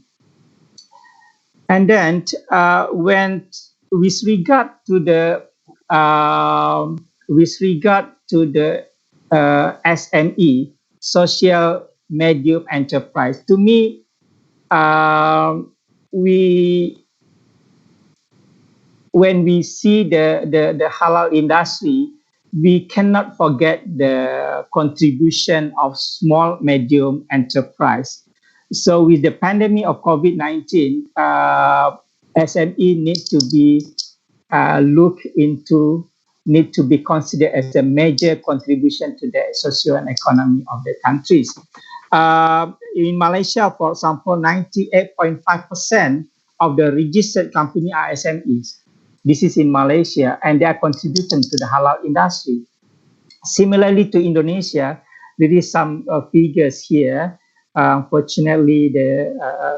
And then when with regard to the SME, social medium enterprise, to me, when we see the halal industry, we cannot forget the contribution of small medium enterprise. So with the pandemic of COVID-19, SME need to be looked into, need to be considered as a major contribution to the social and economy of the countries. In Malaysia, for example, 98.5% of the registered company are SMEs. This is in Malaysia, and they are contributing to the halal industry. Similarly to Indonesia, there is some figures here. Unfortunately,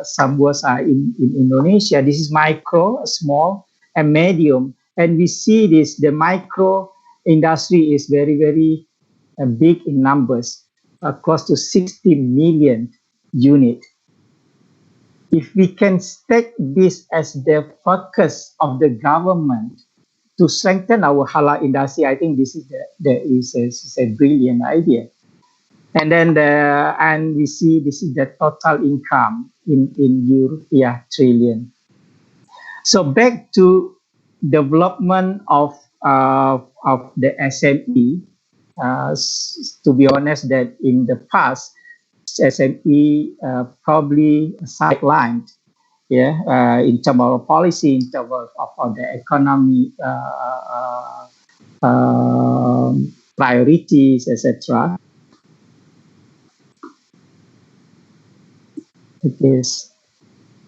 some words are in Indonesia. This is micro, small, and medium. And we see this, the micro industry is very, very big in numbers, close to 60 million units. If we can take this as the focus of the government to strengthen our halal industry, I think this is a brilliant idea. And then and we see this is the total income in euro, trillion. So back to development of the SME. To be honest, that in the past, SME probably sidelined, in terms of policy, in terms of the economy priorities, etc.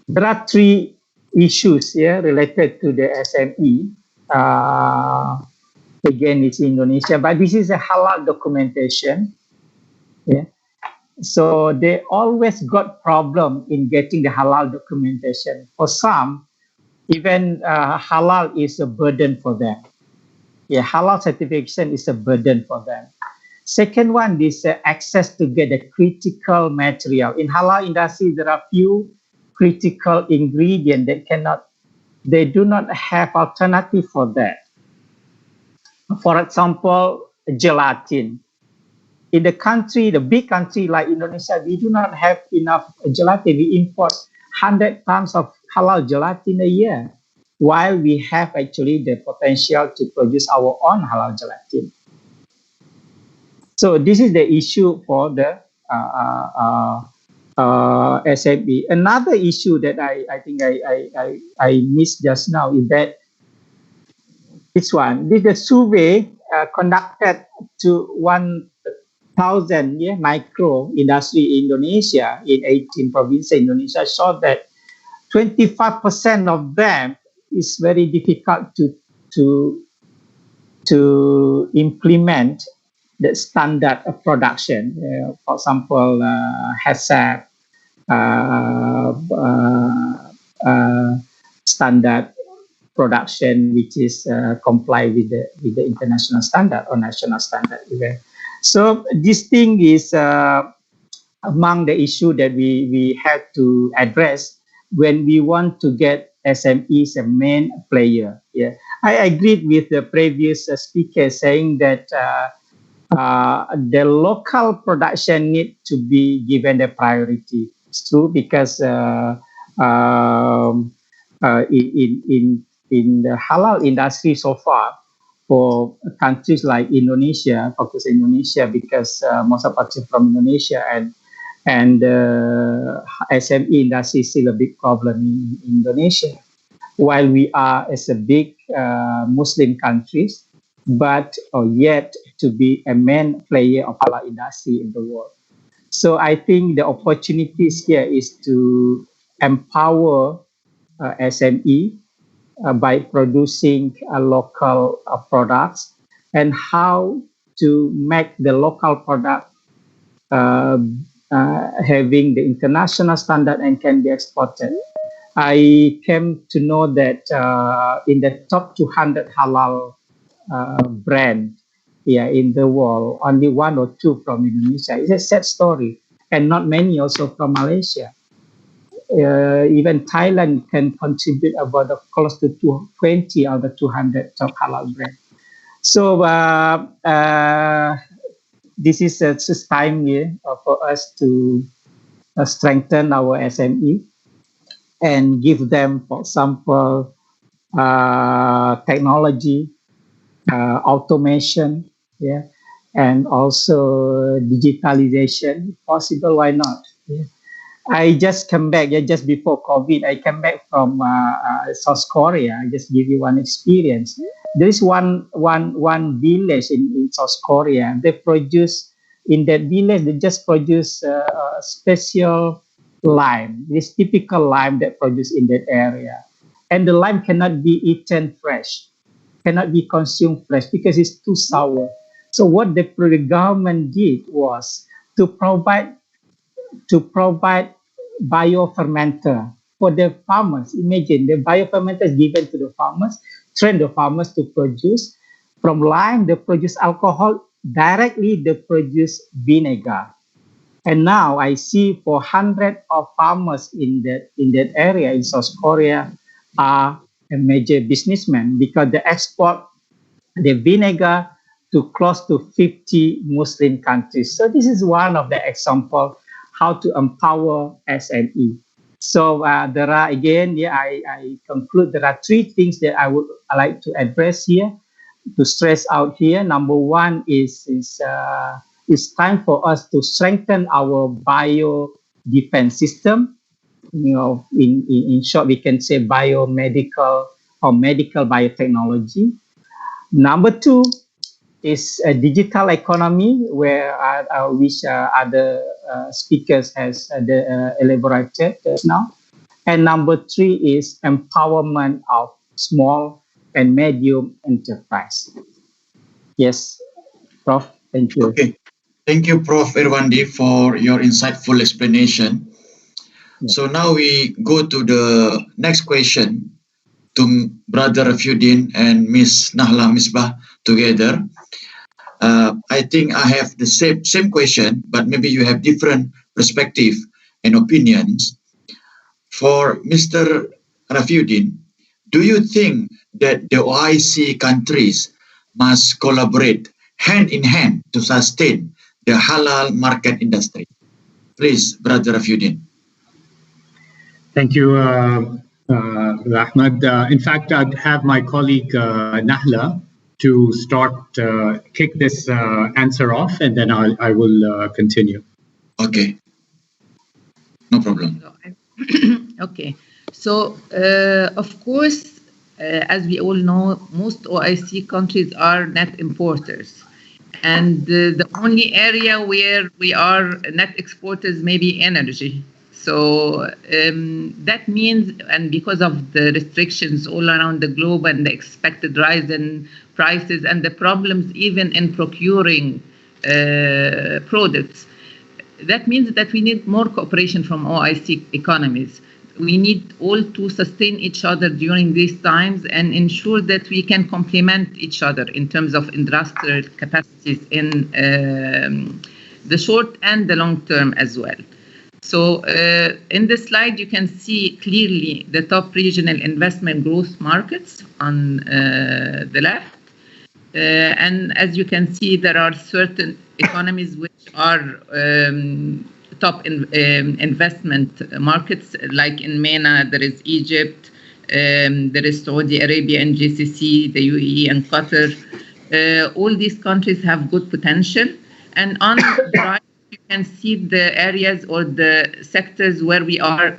There are three issues related to the SME. Again, it's Indonesia, but this is a halal documentation. So they always got problem in getting the halal documentation. For some, even halal is a burden for them. Halal certification is a burden for them. Second one is access to get the critical material. In halal industry, there are few critical ingredients that they do not have alternative for that. For example, gelatin. In the country, the big country like Indonesia, we do not have enough gelatin. We import 100 tons of halal gelatin a year, while we have actually the potential to produce our own halal gelatin. So this is the issue for the SME. Another issue that I think I missed just now is that this one. This is a survey conducted to 1,000 micro industry in Indonesia, in 18 provinces in Indonesia, showed that 25% of them is very difficult to implement the standard of production. For example, HACCP, standard production, which is comply with the international standard or national standard. So this thing is among the issue that we have to address when we want to get SMEs a main player. I agreed with the previous speaker saying that the local production need to be given the priority. It's true, because in the halal industry so far, for countries like Indonesia, focus Indonesia, because most of us are from Indonesia, and SME industry is still a big problem in Indonesia. While we are as a big Muslim countries, but yet to be a main player of halal industry in the world. So I think the opportunities here is to empower SME by producing local products, and how to make the local product having the international standard and can be exported. I came to know that in the top 200 halal brand in the world, only 1 or 2 from Indonesia. It's a sad story, and not many also from Malaysia. Even Thailand can contribute about close to 20 out of the 200 top halal brand. So this is just time for us to strengthen our SME and give them, for example, technology, automation, and also digitalization. If possible, why not? I just come back, just before COVID, I came back from South Korea. I just give you one experience. There is one village in South Korea. They produce, in that village, they just produce special lime, this typical lime that produced in that area. And the lime cannot be eaten fresh, cannot be consumed fresh because it's too sour. So what the government did was to provide biofermenter for the farmers. Imagine the biofermenter is given to the farmers, train the farmers to produce. From lime, they produce alcohol. Directly, they produce vinegar. And now I see 400 of farmers in that area in South Korea are a major businessmen because they export the vinegar to close to 50 Muslim countries. So this is one of the examples how to empower SME. So there are, again, I conclude, there are 3 things that I would like to address here, to stress out here. Number 1 is it's time for us to strengthen our bio defense system. In short, we can say biomedical or medical biotechnology. Number 2 is a digital economy, where which other speakers has elaborated now. And number 3 is empowerment of small and medium enterprise. Yes, Prof. Thank you. Okay. Thank you, Prof. Irwandi, for your insightful explanation. Yeah. So now we go to the next question to Brother Rafiuddin and Miss Nahla Misbah together. I think I have the same question, but maybe you have different perspective and opinions. For Mr. Rafiuddin, do you think that the OIC countries must collaborate hand in hand to sustain the halal market industry? Please, Brother Rafiuddin. Thank you, Ahmad. In fact, I'd have my colleague Nahla to kick this answer off, and then I will continue. Okay. No problem. Okay. So, of course, as we all know, most OIC countries are net importers. And the only area where we are net exporters may be energy. So that means, and because of the restrictions all around the globe and the expected rise in prices and the problems even in procuring products, that means that we need more cooperation from OIC economies. We need all to sustain each other during these times and ensure that we can complement each other in terms of industrial capacities in the short and the long term as well. So in this slide, you can see clearly the top regional investment growth markets on the left. And as you can see, there are certain economies which are top investment markets, like in MENA, there is Egypt, there is Saudi Arabia and GCC, the UAE and Qatar. All these countries have good potential. And on the right, you can see the areas or the sectors where we are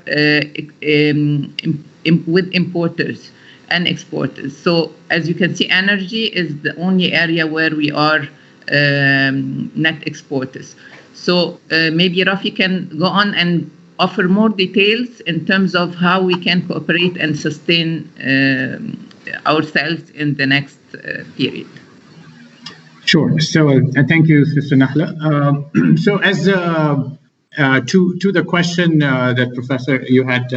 with importers and exporters. So as you can see, energy is the only area where we are net exporters. So maybe Rafi can go on and offer more details in terms of how we can cooperate and sustain ourselves in the next period. Sure. So thank you, Sister Nahla. So as to the question that Professor you had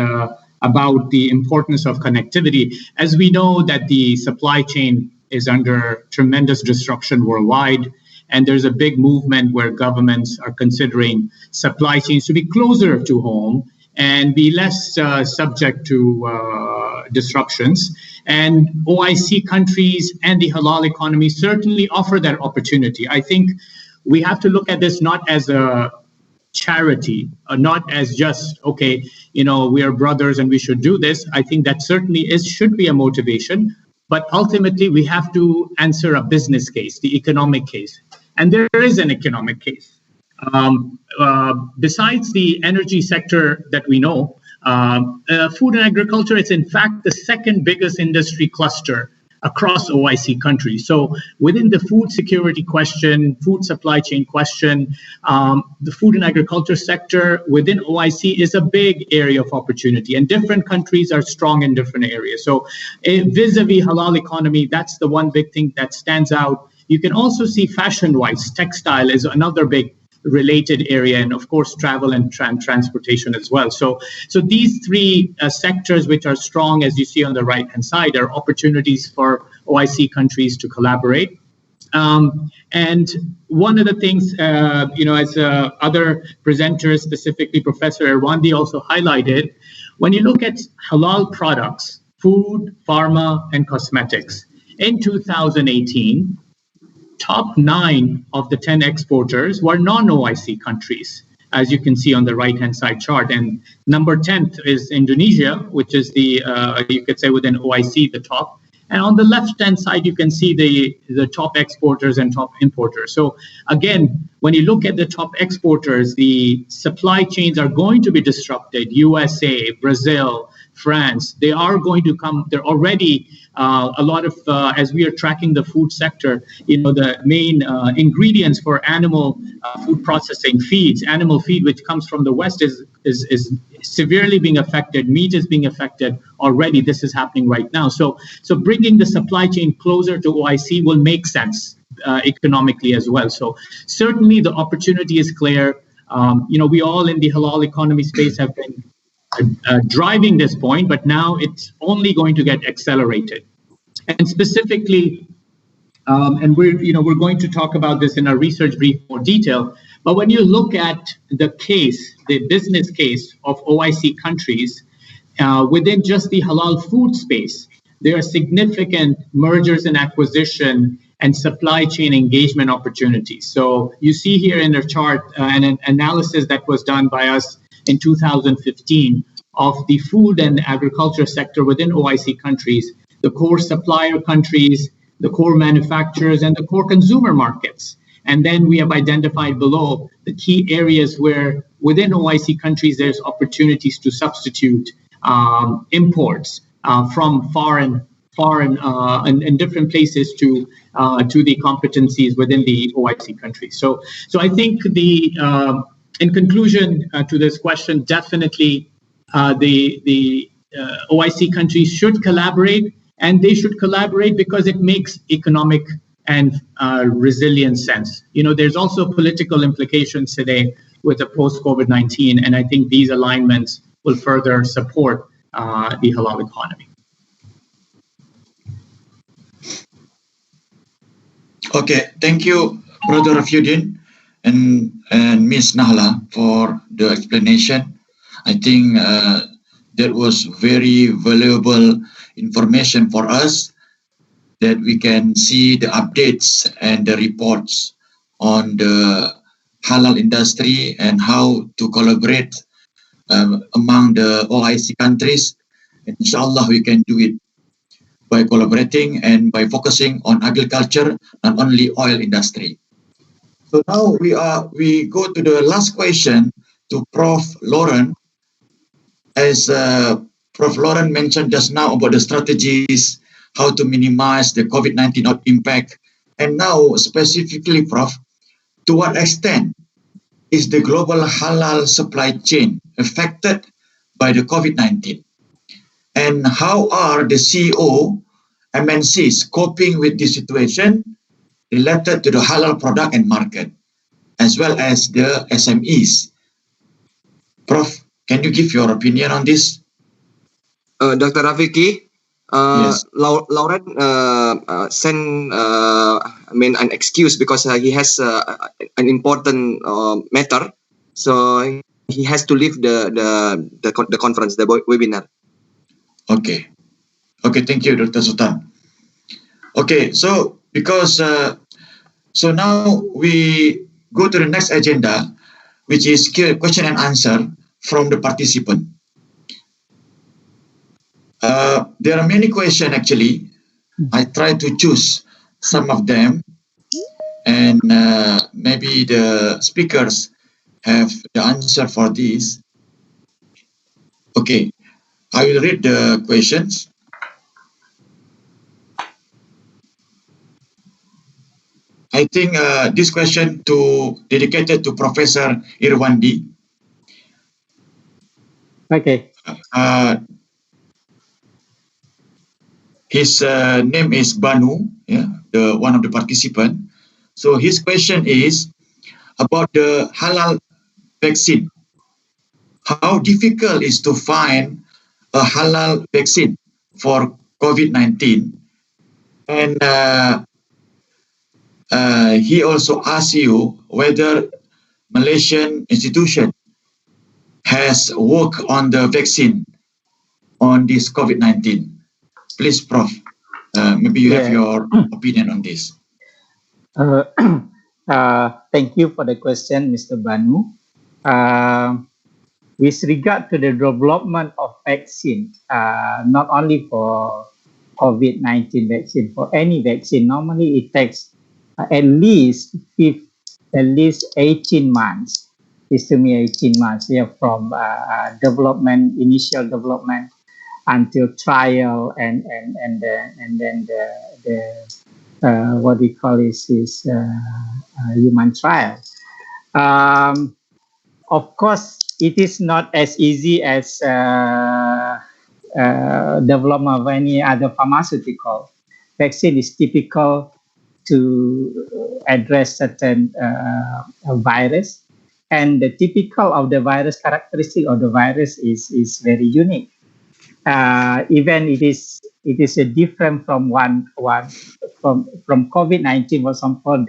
about the importance of connectivity, as we know that the supply chain is under tremendous disruption worldwide, and there's a big movement where governments are considering supply chains to be closer to home and be less subject to disruptions. And OIC countries and the halal economy certainly offer that opportunity. I think we have to look at this not as a charity, not as just, okay, you know, we are brothers and we should do this. I think that certainly should be a motivation, but ultimately we have to answer a business case, the economic case. And there is an economic case. Besides the energy sector that we know, food and agriculture is in fact the second biggest industry cluster across OIC countries. So within the food security question, food supply chain question, the food and agriculture sector within OIC is a big area of opportunity, and different countries are strong in different areas. So vis-a-vis halal economy, that's the one big thing that stands out. You can also see fashion-wise, textile is another big related area, and of course travel and transportation as well. So these three sectors which are strong, as you see on the right hand side, are opportunities for OIC countries to collaborate. And one of the things, as other presenters, specifically Professor Erwandi also highlighted, when you look at halal products, food, pharma, and cosmetics, in 2018, top 9 of the 10 exporters were non-OIC countries, as you can see on the right-hand side chart. And number 10th is Indonesia, which is the, you could say within OIC, the top. And on the left-hand side, you can see the top exporters and top importers. So again, when you look at the top exporters, the supply chains are going to be disrupted. USA, Brazil, France, they are going to come. They're already a lot of, as we are tracking the food sector, the main ingredients for animal food processing feeds, animal feed, which comes from the West, is severely being affected. Meat is being affected already. This is happening right now. So bringing the supply chain closer to OIC will make sense economically as well. So certainly the opportunity is clear. We all in the halal economy space have been driving this point, but now it's only going to get accelerated. And specifically, and we're going to talk about this in our research brief more detail, but when you look at the case, the business case of OIC countries, within just the halal food space, there are significant mergers and acquisition and supply chain engagement opportunities. So you see here in the chart an analysis that was done by us in 2015 of the food and agriculture sector within OIC countries, the core supplier countries, the core manufacturers, and the core consumer markets. And then we have identified below the key areas where within OIC countries there's opportunities to substitute imports from foreign and different places to the competencies within the OIC countries. So I think in conclusion to this question, definitely the OIC countries should collaborate, and they should collaborate because it makes economic and resilient sense. There's also political implications today with the post-COVID-19, and I think these alignments will further support the halal economy. Okay, thank you, Brother Rafiuddin and Ms. Nahla for the explanation. I think that was very valuable information for us, that we can see the updates and the reports on the halal industry and how to collaborate among the OIC countries. And inshallah, we can do it by collaborating and by focusing on agriculture, not only oil industry. So now we go to the last question to Prof. Lauren. As Prof. Lauren mentioned just now about the strategies, how to minimize the COVID-19 impact. And now specifically, Prof, to what extent is the global halal supply chain affected by the COVID-19? And how are the CEO MNCs coping with this situation related to the halal product and market, as well as the SMEs Prof, can you give your opinion on this? Dr. Rafiki, Yes. Lauren sent an excuse because he has an important matter, so he has to leave the conference, the webinar. Okay. Okay, thank you, Dr. Sultan. Okay, so because so now we go to the next agenda, which is question and answer from the participant. There are many questions actually. I try to choose some of them, and maybe the speakers have the answer for this. Okay, I will read the questions. I think this question dedicated to Professor Irwandi. Okay. His name is Banu, the one of the participant. So his question is about the halal vaccine. How difficult is to find a halal vaccine for COVID-19? And he also asks you whether Malaysian institution has worked on the vaccine on this COVID-19. Please, Prof, maybe you have your opinion on this. Thank you for the question, Mr. Banu. With regard to the development of vaccine, not only for COVID-19 vaccine, for any vaccine, normally it takes at least 18 months. It's to me 18 months, from development, initial development, until trial, and then the what we call is human trial. Of course, it is not as easy as development of any other pharmaceutical. Vaccine is typical to address certain virus, and the typical of the virus characteristic of the virus is very unique. Even it is different from from COVID-19. For example,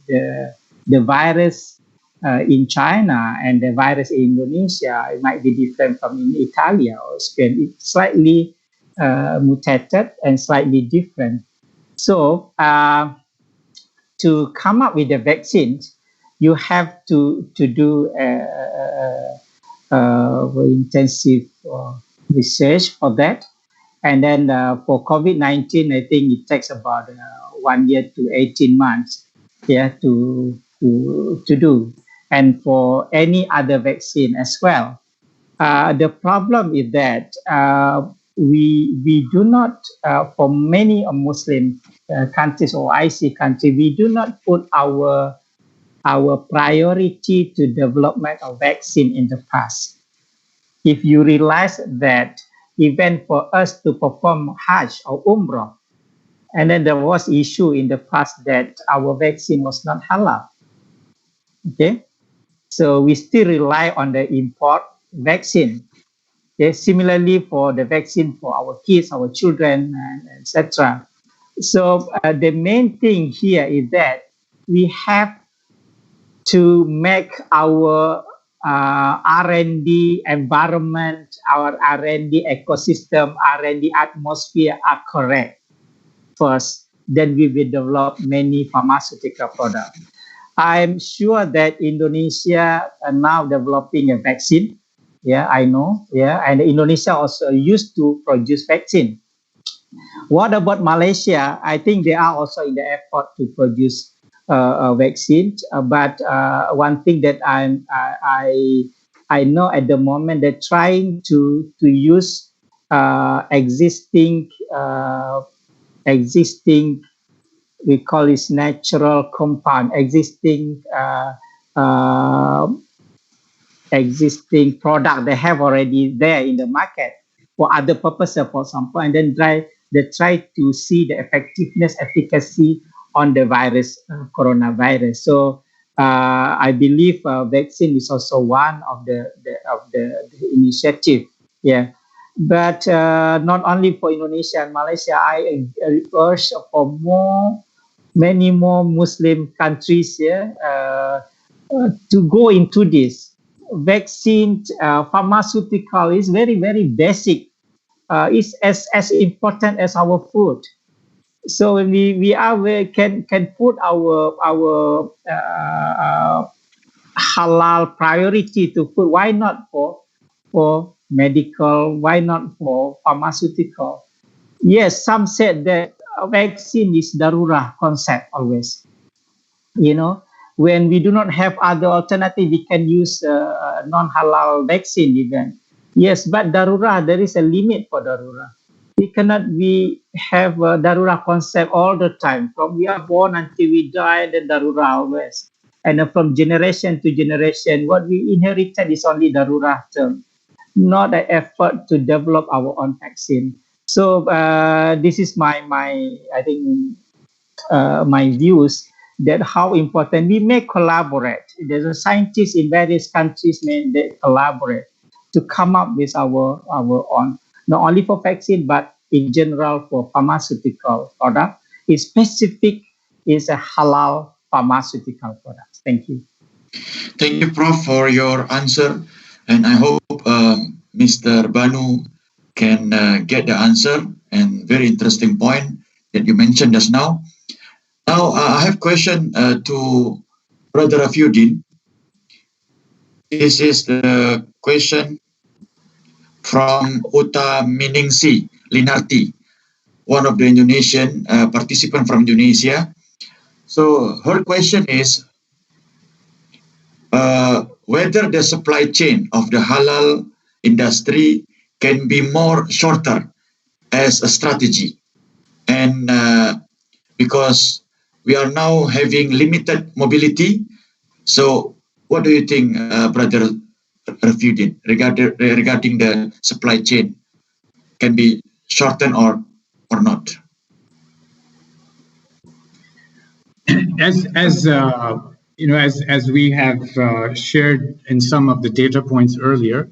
the virus in China and the virus in Indonesia, it might be different from in Italy or Spain. It's slightly mutated and slightly different. So to come up with the vaccines, you have to do very intensive research for that. And then for COVID-19, I think it takes about 1 year to 18 months to do. And for any other vaccine as well. The problem is that we do not, for many Muslim countries or IC countries, we do not put our priority to development of vaccine in the past. If you realize that even for us to perform Hajj or Umrah, and then there was issue in the past that our vaccine was not halal. Okay, so we still rely on the import vaccine. Okay, similarly for the vaccine for our kids, our children, etc. So the main thing here is that we have to make our R&D environment, our R&D ecosystem, R&D atmosphere are correct first. Then we will develop many pharmaceutical products. I'm sure that Indonesia are now developing a vaccine. Yeah, I know. Yeah, and Indonesia also used to produce vaccine. What about Malaysia? I think they are also in the effort to produce a vaccine. But one thing that I know at the moment, they're trying to use existing we call it natural compound, existing product they have already there in the market for other purposes, for example, and then they try to see the effectiveness, efficacy on the virus, coronavirus. So I believe vaccine is also one of the initiative. Yeah, but not only for Indonesia and Malaysia. I urge for many more Muslim countries here to go into this. Vaccine, pharmaceutical is very basic. It's as important as our food. So when we can put our halal priority to food. Why not for medical? Why not for pharmaceutical? Yes, some said that vaccine is darurah concept always. You know, when we do not have other alternative, we can use non-halal vaccine even. Yes, but darurah, there is a limit for darurah. We cannot have a darurah concept all the time. From we are born until we die, the darurah always. And from generation to generation, what we inherited is only darurah term, not an effort to develop our own vaccine. So this is my I think my views that how important we may collaborate. There's a scientists in various countries they collaborate to come up with our own, not only for vaccine but in general for pharmaceutical product. It's specific is a halal pharmaceutical products. Thank you. Thank you, Prof, for your answer, and I hope Mr. Banu can get the answer. And very interesting point that you mentioned just now. Now, I have a question to Brother Rafiuddin. This is the question from Uta Miningsi Linarti, one of the Indonesian participant from Indonesia. So her question is whether the supply chain of the halal industry can be more shorter as a strategy, and because we are now having limited mobility. So what do you think, Brother Rafiuddin, regarding the supply chain can be shortened or not? As you know, as we have shared in some of the data points earlier,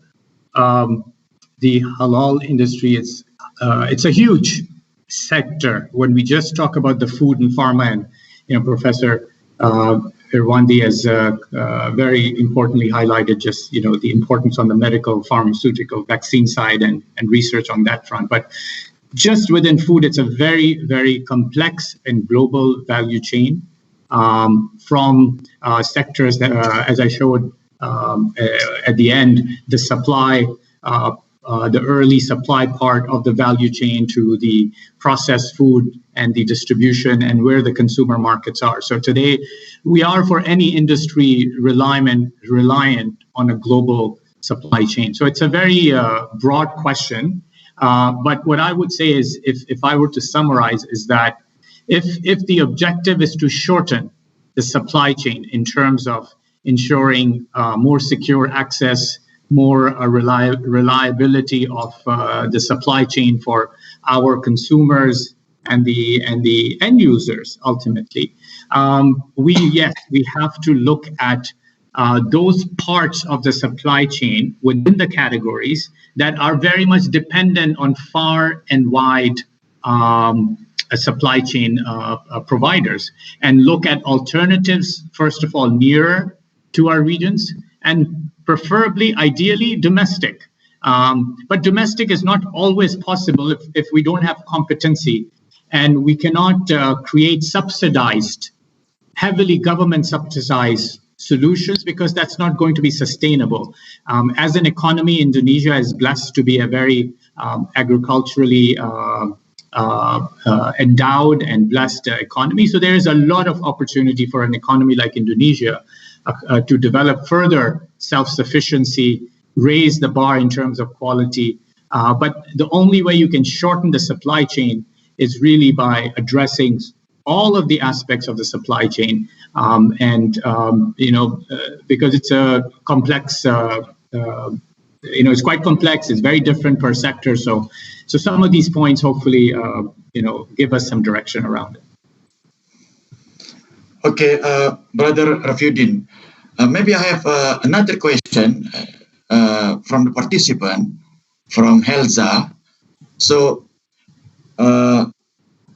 the halal industry is it's a huge sector. When we just talk about the food and pharma, and Professor Irwandi has very importantly highlighted just the importance on the medical, pharmaceutical, vaccine side and research on that front. But just within food, it's a very complex and global value chain from sectors that, as I showed at the end, the supply. The early supply part of the value chain to the processed food and the distribution and where the consumer markets are. So today, we are for any industry reliant on a global supply chain. So it's a very broad question. But what I would say is, if I were to summarize, is that if the objective is to shorten the supply chain in terms of ensuring more secure access, more reliability of the supply chain for our consumers and the end users ultimately, we have to look at those parts of the supply chain within the categories that are very much dependent on far and wide supply chain providers, and look at alternatives, first of all, nearer to our regions, and preferably, ideally, domestic. But domestic is not always possible if we don't have competency, and we cannot create heavily government subsidized solutions, because that's not going to be sustainable. As an economy, Indonesia is blessed to be a very agriculturally endowed and blessed economy. So there is a lot of opportunity for an economy like Indonesia to develop further self-sufficiency, raise the bar in terms of quality. But the only way you can shorten the supply chain is really by addressing all of the aspects of the supply chain. Because it's a complex, it's quite complex. It's very different per sector. So some of these points hopefully, give us some direction around it. Okay, Brother Rafiuddin, maybe I have another question from the participant from Helza. So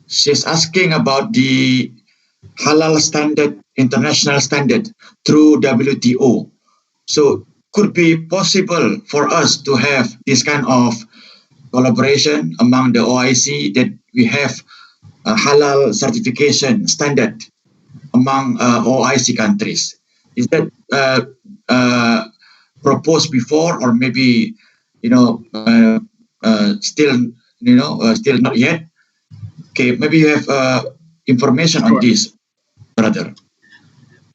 she's asking about the halal standard, international standard through WTO. So could be possible for us to have this kind of collaboration among the OIC, that we have a halal certification standard among OIC countries. Is that proposed before, or maybe still still not yet? Okay, maybe you have information on this, brother.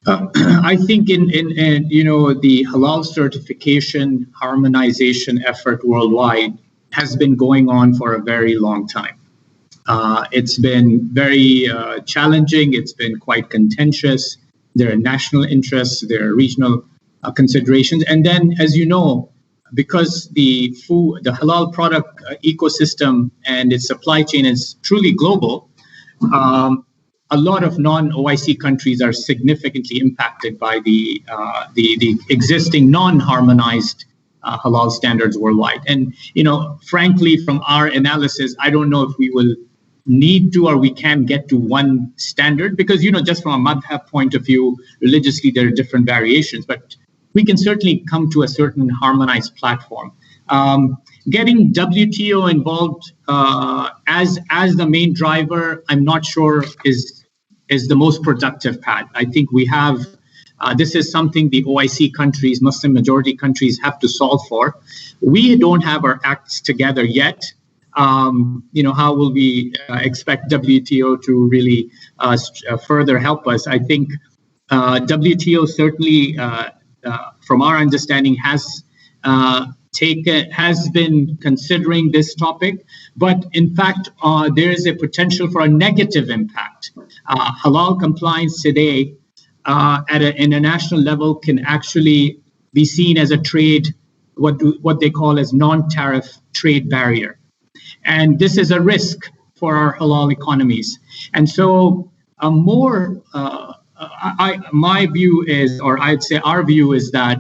I think in the halal certification harmonization effort worldwide has been going on for a very long time. It's been very challenging. It's been quite contentious. There are national interests, there are regional considerations, and then, as you know, because the halal product ecosystem and its supply chain is truly global, a lot of non-OIC countries are significantly impacted by the existing non-harmonized halal standards worldwide. And frankly, from our analysis, I don't know if we will need to, or we can get to one standard, because just from a madhab point of view, religiously there are different variations, but we can certainly come to a certain harmonized platform. Getting WTO involved as the main driver, I'm not sure is the most productive path. I think we have this is something the OIC countries, Muslim majority countries, have to solve for. We don't have our acts together yet. How will we expect WTO to really further help us? I think WTO certainly, from our understanding, has been considering this topic, but in fact, there is a potential for a negative impact. Halal compliance today at an international level can actually be seen as a trade, what they call as non-tariff trade barrier. And this is a risk for our halal economies. And so my view is, or I'd say our view is that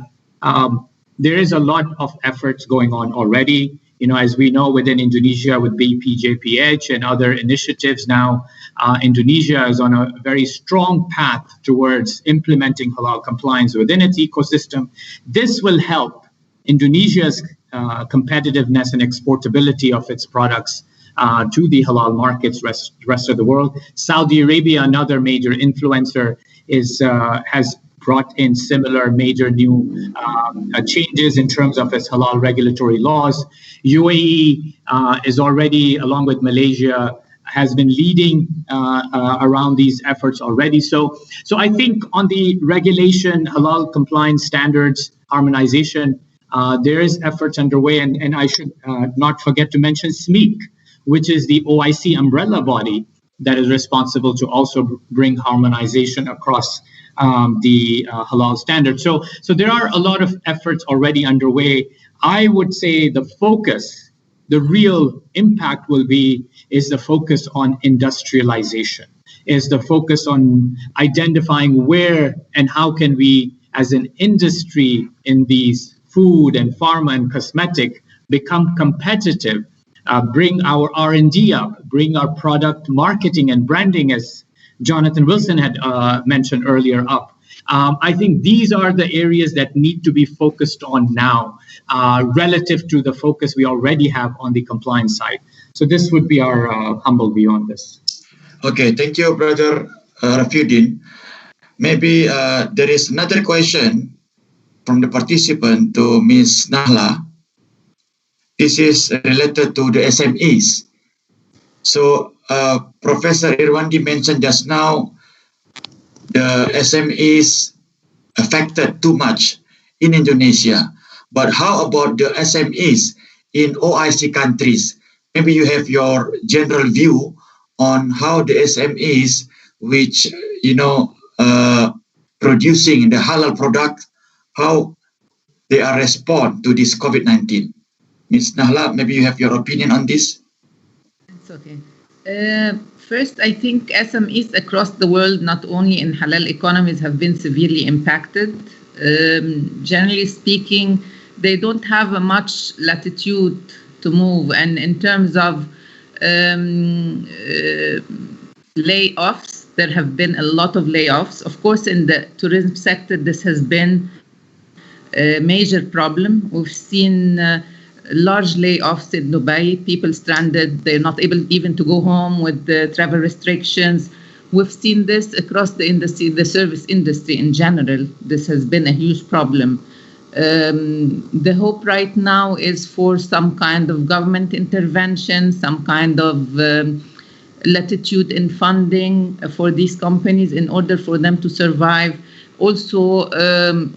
there is a lot of efforts going on already. As we know, within Indonesia with BPJPH and other initiatives now, Indonesia is on a very strong path towards implementing halal compliance within its ecosystem. This will help Indonesia's competitiveness and exportability of its products to the halal markets, rest of the world. Saudi Arabia, another major influencer, has brought in similar major new changes in terms of its halal regulatory laws. UAE is already, along with Malaysia, has been leading around these efforts already. So I think on the regulation, halal compliance standards, harmonization, there is efforts underway, and I should not forget to mention SMEEC, which is the OIC umbrella body that is responsible to also bring harmonization across the halal standard. So there are a lot of efforts already underway. I would say the focus, the real impact is the focus on industrialization, is the focus on identifying where and how can we, as an industry in these food and pharma and cosmetic, become competitive, bring our R&D up, bring our product marketing and branding, as Jonathan Wilson had mentioned earlier, up. I think these are the areas that need to be focused on now, relative to the focus we already have on the compliance side. So this would be our humble view on this. Okay, thank you, Brother Rafiuddin. Maybe there is another question from the participant to Ms. Nahla. This is related to the SMEs. So Professor Irwandi mentioned just now the SMEs affected too much in Indonesia. But how about the SMEs in OIC countries? Maybe you have your general view on how the SMEs which, producing the halal product, how they are respond to this COVID-19. Ms. Nahla, maybe you have your opinion on this? It's okay. First, I think SMEs across the world, not only in halal economies, have been severely impacted. Generally speaking, they don't have a much latitude to move. And in terms of layoffs, there have been a lot of layoffs. Of course, in the tourism sector, this has been a major problem. We've seen large layoffs in Dubai, people stranded, they're not able even to go home with the travel restrictions. We've seen this across the industry, the service industry in general. This has been a huge problem. The hope right now is for some kind of government intervention, some kind of latitude in funding for these companies in order for them to survive. Also,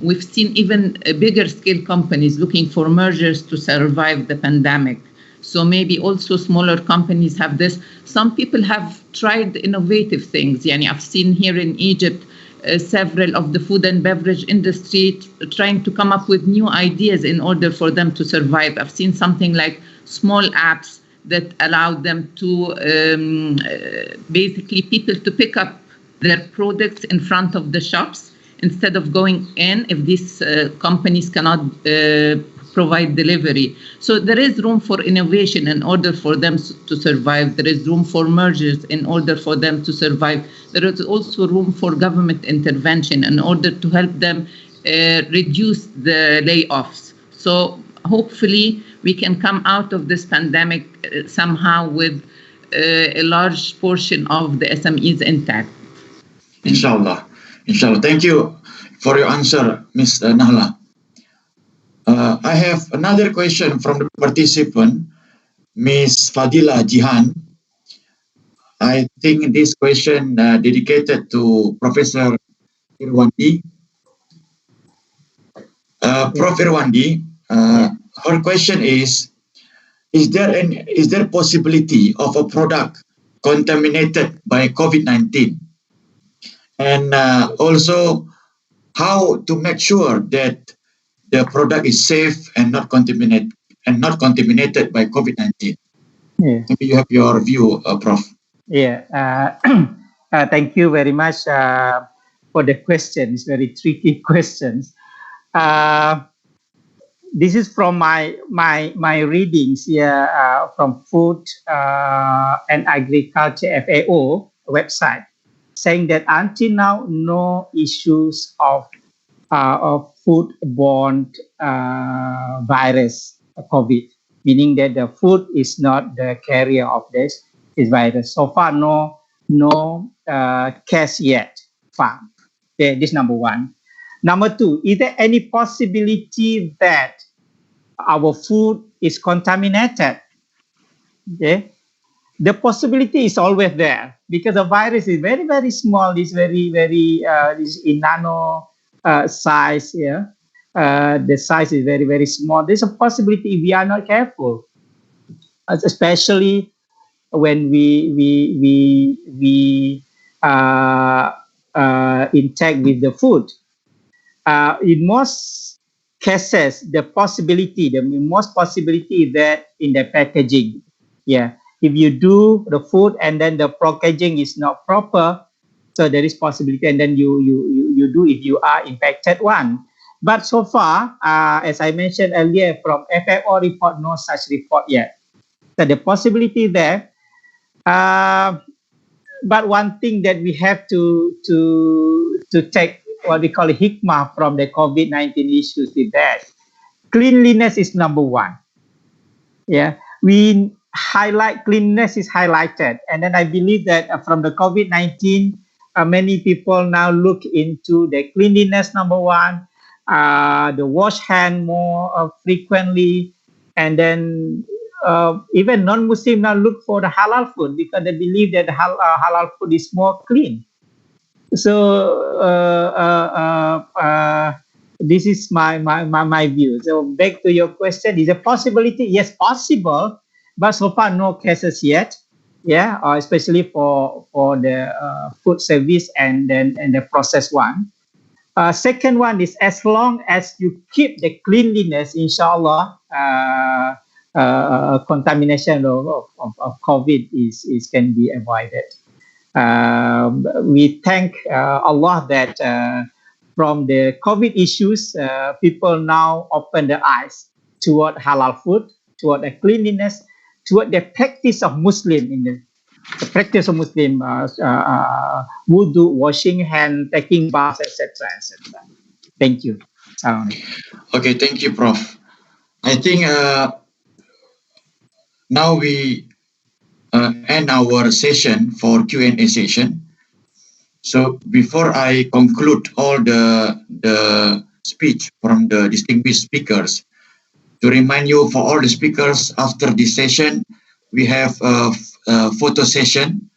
we've seen even bigger scale companies looking for mergers to survive the pandemic. So maybe also smaller companies have this. Some people have tried innovative things. I've seen here in Egypt several of the food and beverage industry trying to come up with new ideas in order for them to survive. I've seen something like small apps that allow them to basically people to pick up their products in front of the shops instead of going in if these companies cannot provide delivery. So there is room for innovation in order for them to survive. There is room for mergers in order for them to survive. There is also room for government intervention in order to help them reduce the layoffs. So hopefully we can come out of this pandemic somehow with a large portion of the SMEs intact. Inshallah. Inshallah. Thank you for your answer, Ms. Nahla. I have another question from the participant, Ms. Fadila Jihan. I think this question dedicated to Professor Irwandi. Prof. Irwandi, her question is there possibility of a product contaminated by COVID-19? And also, how to make sure that the product is safe and not contaminated by COVID-19? Yeah. Maybe you have your view, Prof. Yeah. Thank you very much for the questions. Very tricky questions. This is from my readings here from Food and Agriculture FAO website, saying that until now no issues of foodborne virus, COVID, meaning that the food is not the carrier of this virus. So far, no case yet found. Okay, this number one. Number two, is there any possibility that our food is contaminated? Okay, the possibility is always there because the virus is very, very small. It's very, very is in nano size. Yeah, the size is very, very small. There's a possibility if we are not careful, especially when we interact with the food. In most cases, the most possibility is that in the packaging. Yeah, if you do the food and then the packaging is not proper, so there is possibility, and then you do if you are impacted one. But so far, as I mentioned earlier, from FAO report, no such report yet. So the possibility there. But one thing that we have to take what we call a hikmah from the COVID-19 issues is that cleanliness is number one. Yeah, we highlight cleanliness is highlighted, and then I believe that from the COVID-19, many people now look into the cleanliness number one, the wash hand more frequently, and then even non-Muslim now look for the halal food because they believe that the halal food is more clean. So this is my view. So back to your question, is a possibility? Yes, possible, but so far no cases yet. Yeah, especially for the food service and the processed one. Second one is as long as you keep the cleanliness, inshallah, contamination of COVID is can be avoided. We thank Allah that from the COVID issues, people now open their eyes toward halal food, toward the cleanliness, toward the practice of Muslim in the practice of Muslim wudu, washing hand, taking baths, etc., etc. Thank you. Okay, thank you, Prof. I think now we end our session for Q&A session. So before I conclude all the speech from the distinguished speakers, to remind you for all the speakers after this session, we have a photo session,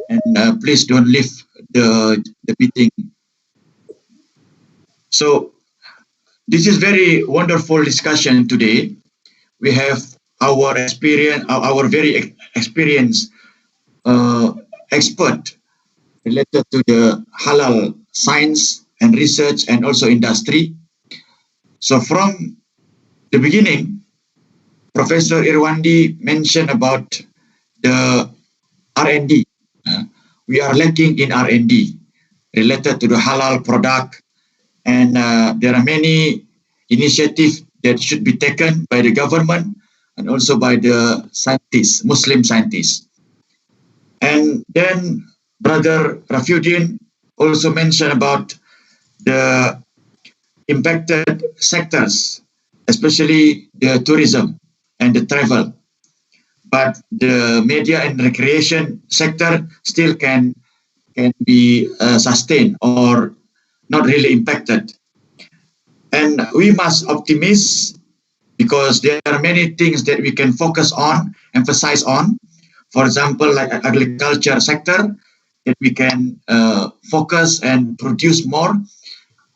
and please don't leave the meeting. So this is very wonderful discussion today. We have our very experienced expert related to the halal science and research and also industry. So from the beginning, Professor Irwandi mentioned about the R&D. We are lacking in R&D related to the halal product, and there are many initiatives that should be taken by the government and also by the scientists, Muslim scientists. And then Brother Rafiuddin also mentioned about the impacted sectors, especially the tourism and the travel. But the media and recreation sector still can be sustained or not really impacted. And we must optimize because there are many things that we can focus on, emphasize on. For example, like agriculture sector, that we can focus and produce more,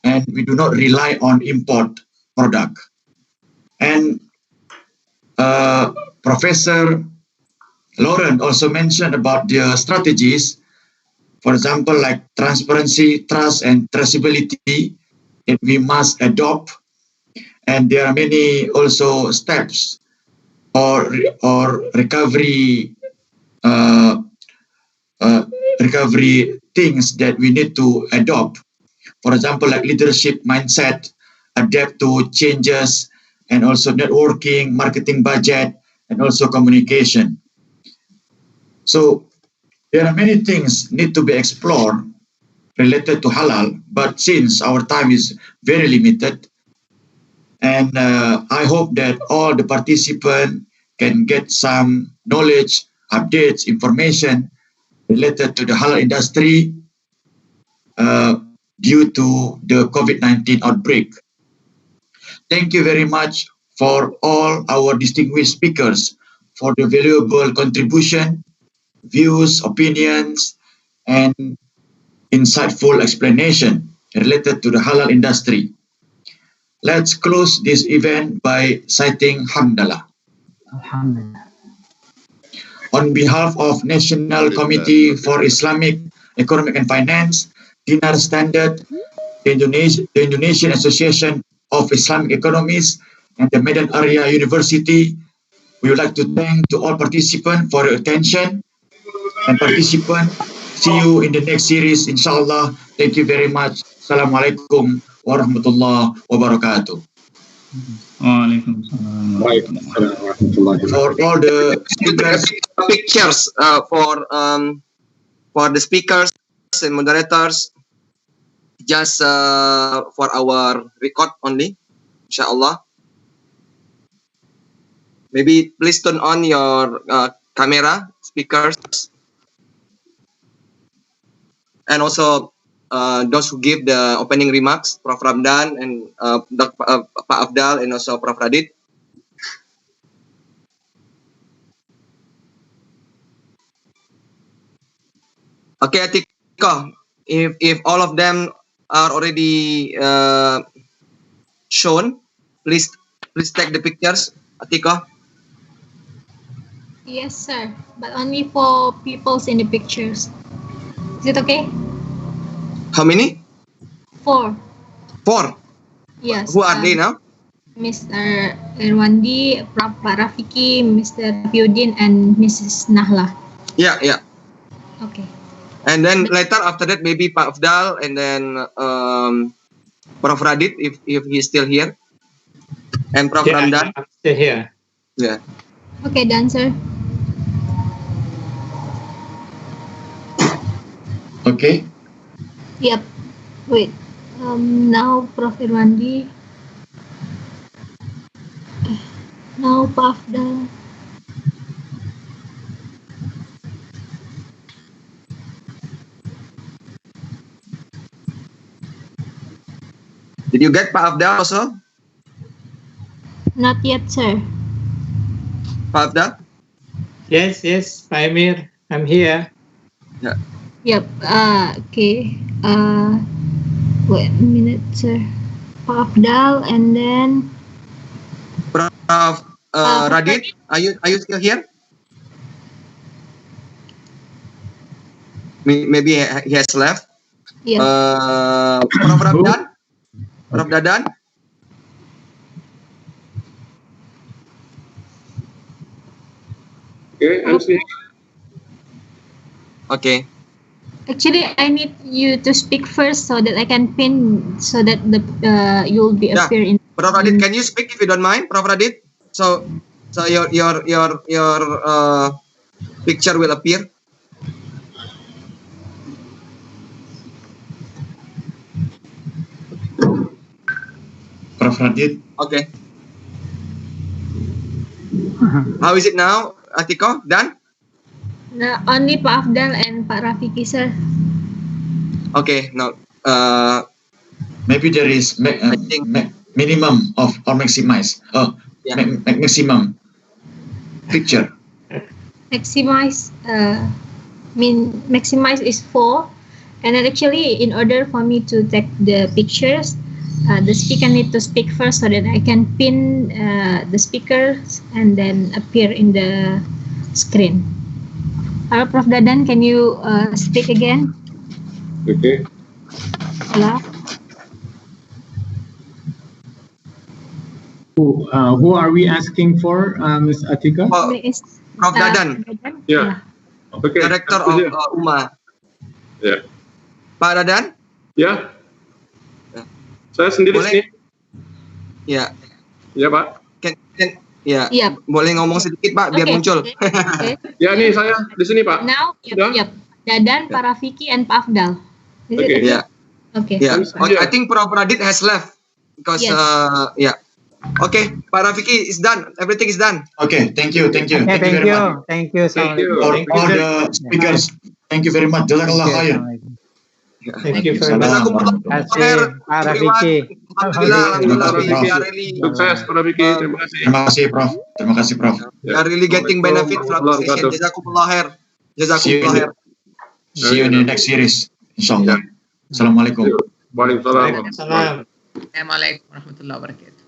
and we do not rely on import product. And Professor Lauren also mentioned about the strategies, for example, like transparency, trust, and traceability that we must adopt. And there are many also steps or recovery things that we need to adopt. For example, like leadership mindset, adapt to changes, and also networking, marketing budget, and also communication. So there are many things need to be explored related to halal, but since our time is very limited, and I hope that all the participants can get some knowledge, updates, information related to the halal industry due to the COVID-19 outbreak. Thank you very much for all our distinguished speakers for the valuable contribution, views, opinions, and insightful explanation related to the halal industry. Let's close this event by citing Hamdallah. Alhamdulillah. On behalf of National Committee for Islamic Economic and Finance, Dinar Standard, the Indonesian Association of Islamic Economists, and the Medan Area University, we would like to thank to all participants for your attention. And participants, see you in the next series, inshallah. Thank you very much. Assalamualaikum warahmatullahi wabarakatuh. For all the speakers, pictures for the speakers and moderators, just for our record only, inshallah. Maybe please turn on your camera, speakers, and also those who give the opening remarks, Prof. Ramdan and Pak Afdal, and also Prof. Radit. Okay, Atiko, if all of them are already shown, please take the pictures, Atiko. Yes, sir, but only for peoples in the pictures. Is it okay? How many? 4. 4? Yes. Who are they now? Mr. Irwandi, Pak Rafiki, Mr. Rafiuddin, and Mrs. Nahla. Yeah. Okay. And then later after that maybe Pak Afdal and then Prof Radit if he's still here, and Prof Ramdan. I'm still here. Yeah. Okay, done, sir. Okay. Yep. Wait. Now Prof Irwandi. Now Pak Afdal. Did you get Pak Afdal also? Not yet, sir. Pak Afdal? Yes, Pak Emir, I'm here. Yeah. Yep. Okay. Wait a minute, sir. Pak Afdal, and then Prof Radit, are you still here? Maybe he has left. Yeah. Prof Ramdan? Prof Dadan? Okay, I'm still here. Okay. Actually, I need you to speak first so that I can pin so that the you'll be Yeah. appear in. Prof Radit, can you speak if you don't mind, Prof Radit? So your picture will appear. Prof Radit. Okay. How is it now, Atiko? Done? No, only Pak Afdal and Pak Rafiki, sir. Okay. Now, maybe there is minimum of or maximize. Maximum picture. Maximize. Maximize is 4, and then actually, in order for me to take the pictures, the speaker need to speak first so that I can pin the speakers and then appear in the screen. Hello, Prof Dadan, can you speak again? Okay. Hello. Who are we asking for, Ms. Atika? Prof Dadan. Yeah. Okay. Director of UMA. Yeah. Pak Dadan? Ya. Saya sendiri Boleh? sini. Ya. Ya, Pak. Ya. Yep. Boleh ngomong sedikit, Pak, biar Okay. muncul. Okay. Ya, nih saya di sini, Pak. Now, Sudah? yep. Dadan, Pak Rafiki, and Pak Afdal. Is it Okay. Yeah. Okay. Yeah. Okay, I think Prof Radit has left because Yes. yeah. Okay, Pak Rafiki is done. Everything is done. Okay, thank you. Okay, Thank you very much. Thank you. Thank you. For all the speakers, thank you very much. Jazakallah khair. Thank you very much. Terima kasih, Pak Rafiki. Alhamdulillah, Terima we kasih, are really Sukses, Pak Rafiki. Terima kasih. Terima kasih, Prof. Terima kasih, Prof. we are really getting benefit from this session. Jazakumullah khair. Jazakumullah khair. See you in the next series, inshallah. Assalamualaikum. Waalaikumsalam. Salam. Assalamualaikum warahmatullahi wabarakatuh.